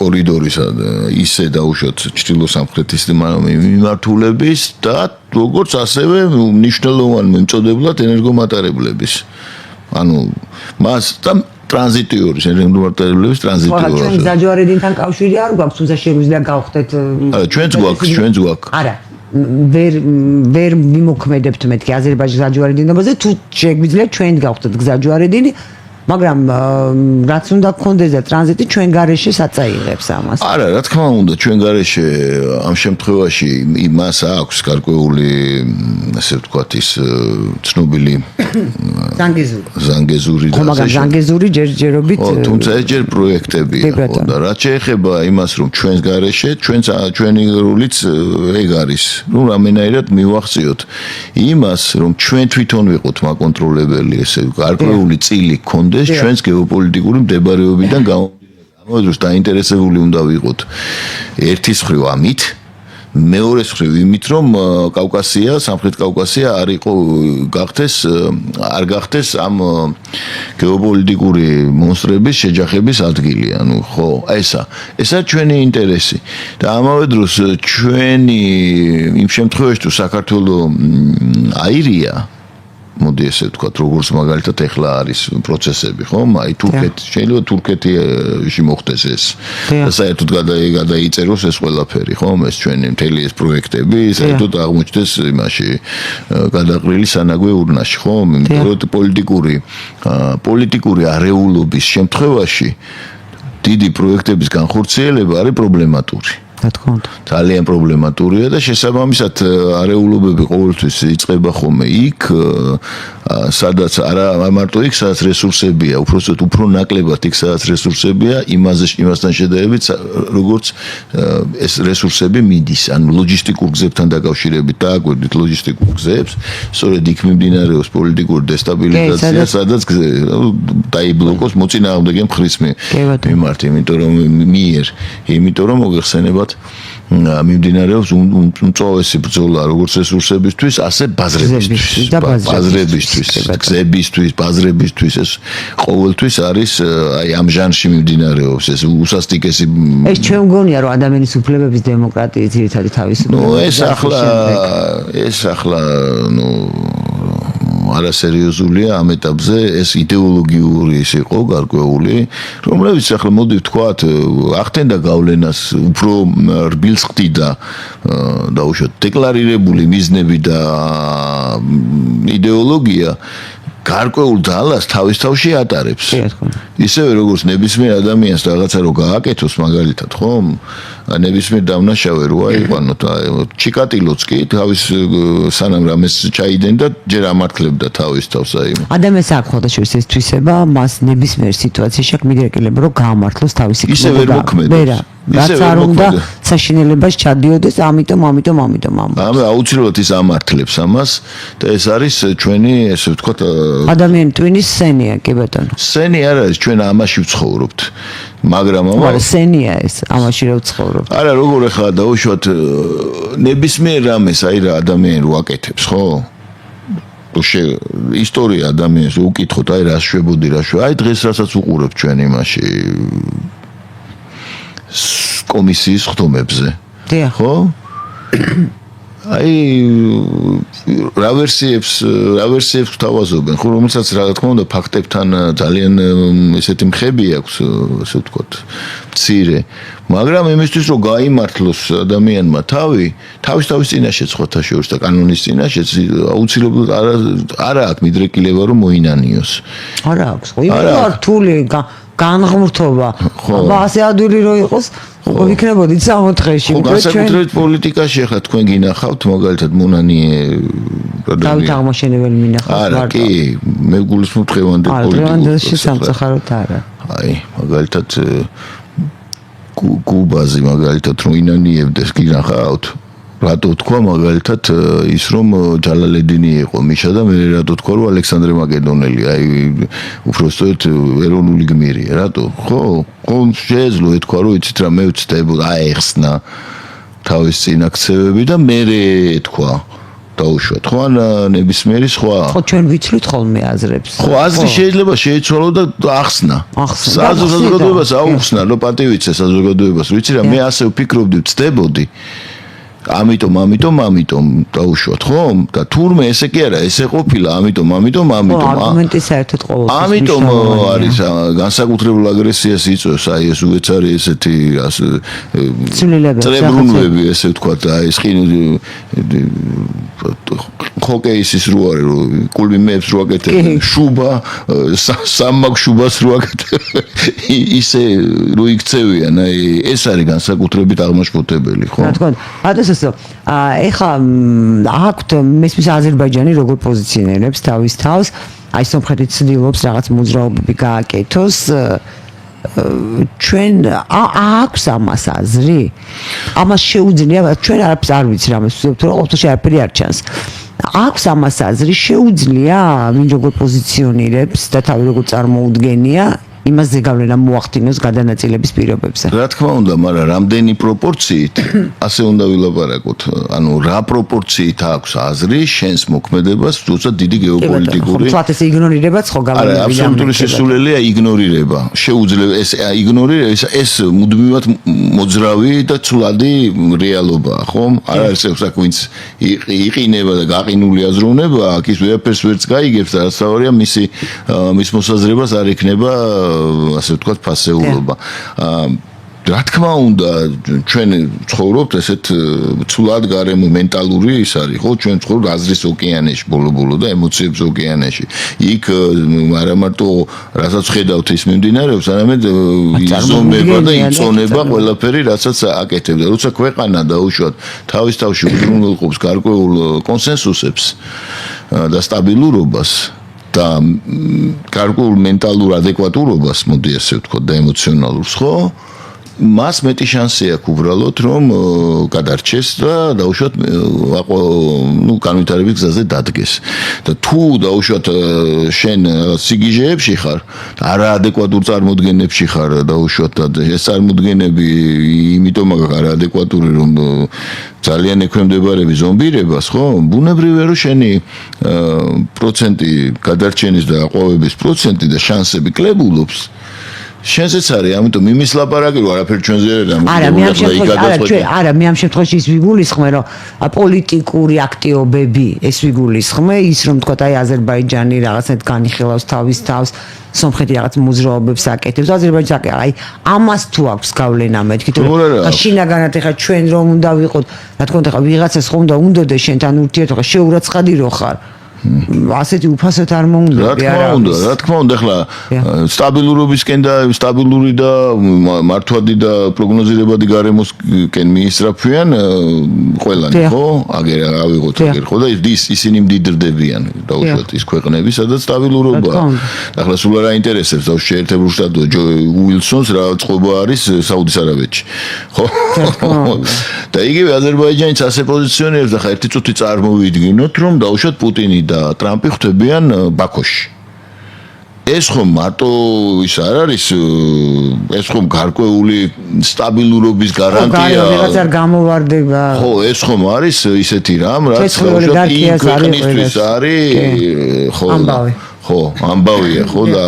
კორიდორისა ისე დაუშვათ ჩრდილო-სამხრეთის მიმართულების და როგორც ასევე მნიშვნელოვან მიმწოდებლად ენერგომატარებლების. ანუ მას და ტრანზიტიორის ენერგომატარებლების ტრანზიტიორის. ჩვენ გზაჯვარედინთან კავშირი არ გვაქვს, თუმცა შეგვიძლია გავხდეთ. ჩვენც გვაქვს. არა. ვერ მიმოქმედებთ მეთქი აზერბაიჯანის გზაჯვარედინობაზე, თუ შეგვიძლია ჩვენ გავხდეთ გზაჯვარედინი. მაგრამ რაც უნდა გქონდეს და ტრანზიტი ჩვენ გარეშე საწაიღებს ამას. არა, რა თქმა უნდა, ჩვენ გარეშე ამ შემთხვევაში იმას აქვს გარკვეული, ასე ვთქვათ, ის ცნობილი ზანგეზური და მაგრამ ზანგეზური ჯერჯერობით თუმცა ეს ჯერ პროექტებია და რაც შეეხება იმას, რომ ჩვენს გარეშე, ჩვენი როლიც ეგ არის. ნუ რამენაირად მივახციოთ იმას, რომ ჩვენ თვითონ ვიყოთ მაკონტროლებელი, ესე გარკვეული წილი გქონდეს ჩვენს გეოპოლიტიკური მდებარეობიდან გამომდინარე, დაინტერესებული უნდა ვიყოთ ერთის მხრივ ამით, მეორეს მხრივ იმით, რომ კავკასია, სამხრეთ კავკასია არ გახდეს ამ გეოპოლიტიკური მონსტრების შეჯახების ადგილი. ანუ ხო, ესა ჩვენი ინტერესი და ამავე დროს ჩვენი იმ შემთხვევაში თუ საქართველოს აირია მოდი ესე ვთქვათ, როგორც მაგალითად ეხლა არის პროცესები, ხომ? აი შეიძლება თურქეთში მოხდეს ეს. და საერთოდ გადაიწეროს ეს ყველაფერი, ხომ? ეს ჩვენი მთელი ეს პროექტები, საერთოდ აღმოჩნდეს იმაში გადაყრილი სანაგვე ურნაში, ხომ? იმიტომ რომ პოლიტიკური არეულობის შემთხვევაში დიდი პროექტების განხორციელება არის პრობლემატური. ძალიან პრობლემატურია და შესაბამისად არეულობები ყოველთვის იწყება ხოლმე იქ, სადაც არა მარტო იქ, სადაც რესურსებია, უფრო ნაკლებად იქ, სადაც რესურსებია, იმასთან შედარებით, როგორც ეს რესურსები მიდის, ანუ ლოჯისტიკურ გზებთან დაკავშირებით დააკვირდით ლოჯისტიკურ გზებს, სწორედ იქ მიმდინარეობს პოლიტიკური დესტაბილიზაცია, სადაც დაიბლოკოს მოწინააღმდეგე მხრის მიმართ, იმიტომ რომ მოგეხსენებათ მიმდინარეობს უმწვავესი ბრძოლა როგორც რესურსებისთვის, ასე ბაზრებისთვის, გზებისთვის, ბაზრებისთვის, ეს ყოველთვის არის აი ამ ჟანრში მიმდინარეობს ეს უსასტიკესი. ეს ჩვენ მგონია რომ ადამიანის უფლებების დემოკრატიის ძირითადი თავისუფლება. ეს ახლა არასერიოზულია ამ ეტაპზე, ეს იდეოლოგიური ის იყო გარკვეული, რომლებიც ახლა მოდი ვთქვათ, ახდენდა გავლენას უფრო რბილს ხდიდა დაუშვათ დეკლარირებული მიზნები და იდეოლოგია გარკვეულ ძალას თავის თავში ატარებს. ისევე როგორც ნებისმიერ ადამიანს რაღაცა რო გააკეთოს მაგალითად, ხომ? ნებისმიერ დამნაშავე რო აიყვანოთ, ჩიკატილოც კი თავის სანამ რამეს ჩაიდენ და ჯერ ამართლებდა თავის თავს აი. ადამიანს აქვს ხოდაშორის ეს თვისება, მას ნებისმიერ სიტუაციაში აქვს მიდრეკილება რო გაამართლოს თავისი კმაყოფილება. ისე ვერ მოქმედებს. რაც არ უნდა საშინელებას ჩადიოდეს, ამიტომ. აუცილებლად ის ამართლებს ამას და ეს არის ჩვენი, ესე ვთქვათ, ადამიანი ტვინის სცენია, კი ბატონო. სცენი არ არის, ჩვენ ამაში ვცხოვრობთ. მაგრამ სცენია ეს, ამაში რა ვცხოვრობთ. არა, როგორ ახლა დაუშვათ ნებისმიერ რამეს აი რა ადამიანი რო აკეთებს, ხო? ისტორია ადამიანს უკითხოთ, აი რა შვებოდი, აი დღეს რასაც უყურებთ ჩვენ იმაში კომისიის ხდომებზე. ხო? აი რა ვერსიებს თავაზობენ, ხო რომელსაც რა თქმა უნდა ფაქტებთან ძალიან ესეთი მხები აქვს, ასე ვთქვათ, მცირე, მაგრამ იმისთვის რომ გაიმართლოს ადამიანმა თავის წინაშე ხოთა შორის და კანონის წინაშე აუცილებლად არა აქვს მიდრეკილება რომ მოინანიოს. არა აქვს, ხო, იმенно რთული განღმრთობა. აბა ასე ადვილი რო იყოს, ვიქნებოდით 60 დღეში. ხო, განსაკუთრებით პოლიტიკაში ახლა თქვენ გინახავთ, მაგალითად მონანიე დავით აღმაშენებელი მინახავს. არა, კი, მე გულისხმობ დღევანდელ პოლიტიკაში სამწუხაროდ არა. აი, მაგალითად კუბაზე მაგალითად რომ ინანიებდეს გინახავთ. რატო თქვა მაგალითად ის რომ ჯალალედინი იყო მიშა და მე რატო თქვა რომ ალექსანდრე მაკედონელი აი უბრალოდ ეროვნული გმირია რატო ხო შეეძლო ეთქვა რომ იცით რა მე ვწდებოდა აეხსნა თავის წინაქცევები და მე ეთქვა დაუშვათ ხო ან ნებისმიერი სხვა ხო ჩვენ ვიცვლით ხოლმე აზრებს ხო აზრი შეიძლება შეიცვალო და ახსნა საზოგადოებას აუხსნა რომ პატივიცე საზოგადოებას ვიცი რა მე ასე ვფიქრობდი ვწდებოდი ამიტომ დაუშვათ ხო და თურმე ესე კი არა ესე ყოფილა ამიტომ არგუმენტი საერთოდ ყოველთვის ამიტომ არის განსაკუთრებულ აგრესიას იწვევს აი ეს უეცარი ესეთი წრებრუნვები ესე ვთქვათ აი ეს ჰოკეისის რო არის რომ კულმიმებს რო აკეთებ შუბა სამმაგ შუბას რო აკეთებ ისე რო იქცევიან აი ეს არის განსაკუთრებით აღმაშფოთებელი ხო რა თქმა უნდა ეხლა აქვთ მესმის აზერბაიჯანი როგორ პოზიციონირებს თავის თავს აი სომხეთი ცდილობს რაღაც მოძრაობები გააკეთოს ჩვენ აქვს ამას აზრი ამას შეუძლია ჩვენ არაფერს არ ვიცი რამე ვსწრებთ რომ ყოველთვის არაფერი არ ჩანს აქვს ამას აზრი შეუძლია ვინ როგორ პოზიციონირებს და თავი როგორ წარმოუდგენია იმას ზეგავლენა მოახდინოს გადანაწილების პირობებზე. რა თქმა უნდა, მაგრამ რამდენი პროპორციით ასე უნდა ვილაპარაკოთ. ანუ რა პროპორციით აქვს აზრი შენს მოქმედებას, თუმცა დიდი გეოპოლიტიკური. ხო, ეს იგნორირებაც ხო გავლენები. არა, აბსოლუტური შესულელია იგნორირება. შეუძლია ეს იგნორირება ეს მუდმივად მოძრავი და ცვლადი რეალობაა, ხო? არ არის ეს ვინც იყინება და გაყინული აზროვნება, აქ ის ვერაფერს ვერც გაიგებს და რასაორია მის მოსაზრებას არ ექნება ასე ვთქვათ ფასეულობა. რა თქმა უნდა, ჩვენ ცხოვრობთ ესეთ ცვლად გარემო მენტალური ის არის, ხო? ჩვენ ცხოვრობთ აზრის ოკეანეში, ბოლო-ბოლო და ემოციების ოკეანეში. იქ არა მარტო რასაც ხედავთ ის მიმდინარეობს, არამედ იზომება და იწონება ყველაფერი, რასაც აკეთებდა. როცა ქვეყანა დაუშვათ თავის თავში უზრუნველყოფს გარკვეულ კონსენსუსებს და სტაბილურობას და გარკვეულ მენტალურ ადეკვატურობას, მოდი ასე ვთქვათ, და ემოციონალურს, ხო? მას მეტი შანსი აქვს უბრალოდ რომ გადარჩეს და დაუშვათ განვითარების გზაზე დადგეს. და თუ დაუშვათ შენ სიგიჟეებში ხარ, არაადეკვატურ წარმოდგენებში ხარ დაუშვათ და ეს წარმოდგენები იმიტომ არაადეკვატური რომ ძალიან ექვემდებარები ზომბირებას, ხო? ბუნებრივია რომ შენი პროცენტი გადარჩენის და აყვავების პროცენტი და შანსები კლებულობს. შენზეც არის, ამიტომ იმის ლაპარაკი რომ არაფერი ჩვენზე არა, მე ამ შემთხვევაში ის ვიგულისხმე, რომ პოლიტიკური აქტივობები ეს ვიგულისხმე, ის რომ თქვა აი აზერბაიჯანი რაღაცნაირად განიხილავს თავის თავს, სომხეთი რაღაც მოძრაობებს აკეთებს, აზერბაიჯანი აი ამას თუ აქვს გავლენა მეთქი, თუ შინაგანად ეხა ჩვენ რომ უნდა ვიყოთ, რა თქმა უნდა, ვიღაცას ხომ უნდა უნდოდეს შენთან ურთიერთობა, შეურაცხადი რო ხარ. ასეთი უფასოდ არ მოუნდები არა რა თქმა უნდა ახლა სტაბილურობისკენ და სტაბილური და მართვადი და პროგნოზირებადი გარემოსკენ მიისწრაფვიან ყველანი ხო აგერ ავიღოთ აგერ ხო და ისინი მდიდრდებიან დაუშვათ ის ქვეყნები სადაც სტაბილურობაა ახლა სულ არ აინტერესებს და შეერთებულ შტატებში ჯო უილსონს რა წყობა არის საუდის არაბეთში ხო და იგივე აზერბაიჯანიც ასე პოზიციონირებს და ხა ერთი წუთი წარმოვიდგინოთ რომ დაუშვათ პუტინი და ტრამპი ხვდებიან ბაქოში. ეს ხომ მარტო ის არ არის ეს ხომ გარკვეული სტაბილურობის გარანტია. რაღაც არ გამოვარდება. ხო, ეს ხომ არის ისეთი რამ, რაც ქვეყნისთვის არის ხო. ხო, ამბავია, ხო და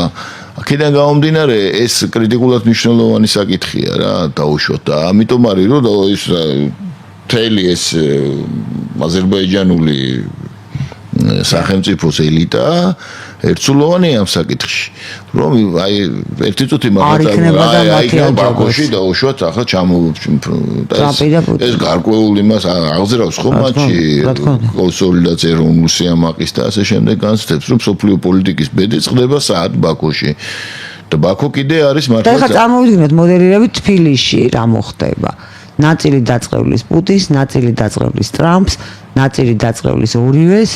აქედან გამომდინარე ეს კრიტიკულად მნიშვნელოვანი საკითხია რა, დაუშვათ და ამიტომ არის რომ ის თელი ეს აზერბაიჯანული სახელმწიფოს ელიტა ერთსულოვანი ამ საკითხში რომ აი ერთი წუთი იქნება ბაქოში და უშუალოდ ახლა ეს გარკვეულ იმას აღზრავს ხო მათში კონსოლიდაცია რომ სიამაყის და ასე შემდეგ განცდებს რომ სოფლიო პოლიტიკის ბედი წყდება საათ ბაქოში და ბაქო კიდე არის მართლა და ხა წარმოვიდგინოთ მოდელირებით თბილისში რა მოხდება ნაწილი დაწყევლის პუტინს ნაწილი დაწყევლის ტრამპს ნაწილი დაწყევლის ორივეს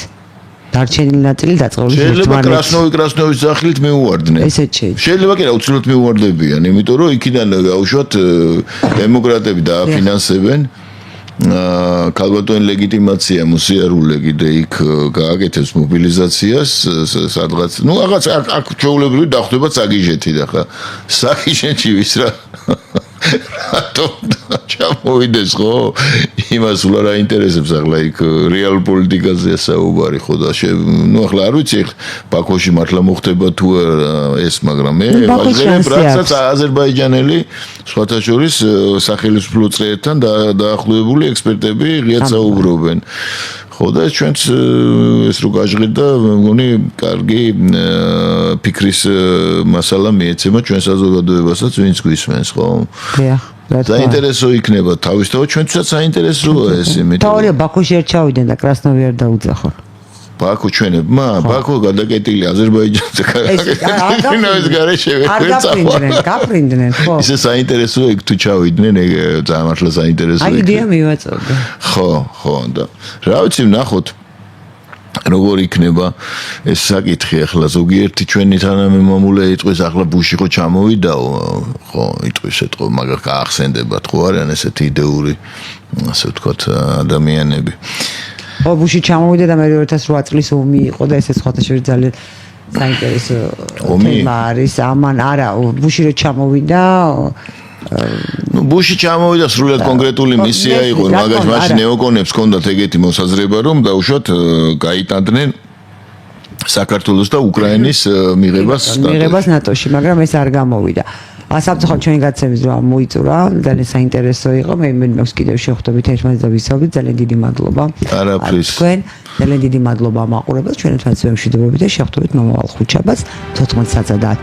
დარჩენილი ნაწილი დაწყევლის შეიძლება კრასნოვის სახელით მეუვარდნენ ესეც შეიძლება კი რა უცბად მეუვარდებიან იმიტომ რომ იქიდან გაუშვათ დემოკრატები დააფინანსებენ ქალბატონი ლეგიტიმაცია მოსიარულე კიდე იქ გააკეთებს მობილიზაციას სადღაც ნუ რაღაც აქ ჩვეულებრივი დახვდება საგიჟეთი და ხა საგიჟეთში ვის რა რატომ ჩამოვიდეს ხო იმას ულა რა ინტერესებს ახლა იქ რეალ პოლიტიკაზე საუბარი ხო და ნუ ახლა არ ვიცი ბაქოში მართლა მოხდება თუ ეს მაგრამ მე ვაჟღერებ რასაც აზერბაიჯანელი სხვათა შორის სახელმწიფო წრეებთან დაახლოებული ექსპერტები ღიად საუბრობენ ხო და ჩვენც ეს რო გაჟღერდა მგონი კარგი ფიქრის მასალა მიეცემა ჩვენ საზოგადოებასაც ვინც გვისმენს ხო საინტერესო იქნება თავისთავად ჩვენთვისაც საინტერესოა ეს იმიტომ თავია ბაქოში არ ჩავიდნენ და კრასნოვი არ დაუძახონ ბაქო ჩვენებმა ბაქო გადაკეტილი აზერბაიჯანზე გადაკეტილი ეს გარეშე ვერ გაფრინდნენ ხო ისე საინტერესოა იქ თუ ჩავიდნენ ძალიან მართლა საინტერესოა აი იდეა მივაწოდე ხო და რა ვიცი ვნახოთ როგორ იქნება ეს საკითხი ახლა ზოგიერთი ჩვენი თანამემამულე იტყვის ახლა ბუში ხო ჩამოვიდაო ხო იტყვის ეთყო მაგარ გაახსენდებათ ხო არიან ესეთი იდეური ასე ვთქვათ ადამიანები ხო ბუში ჩამოვიდა და მე 2008 წლის ომი იყო და ესე სხვათა შორის ძალიან საინტერესო თემა არის ამან არა ბუში რო ჩამოვიდა ну ბუში ჩამოვიდა სრულად კონკრეტული მისია იყო მაგას მაშინ ნეოკონებს ჰქონდათ ეგეთი მოსაზრება რომ დაუშვათ გაიტანდნენ საქართველოს და უკრაინის მიღებას ნატოში მაგრამ ეს არ გამოვიდა ასამწუხაროდ ჩვენი გაცემის რა მოიწურა ძალიან საინტერესო იყო მე მექვს კიდევ შევხვდებით ერთმანეთს და ვისაუბრეთ ძალიან დიდი მადლობა არაფრის თქვენ ძალიან დიდი მადლობა მაყურებელს ჩვენთან ვემშვიდობებით და შევხვდებით მომავალ ხუთშაბათს 14 საათსა და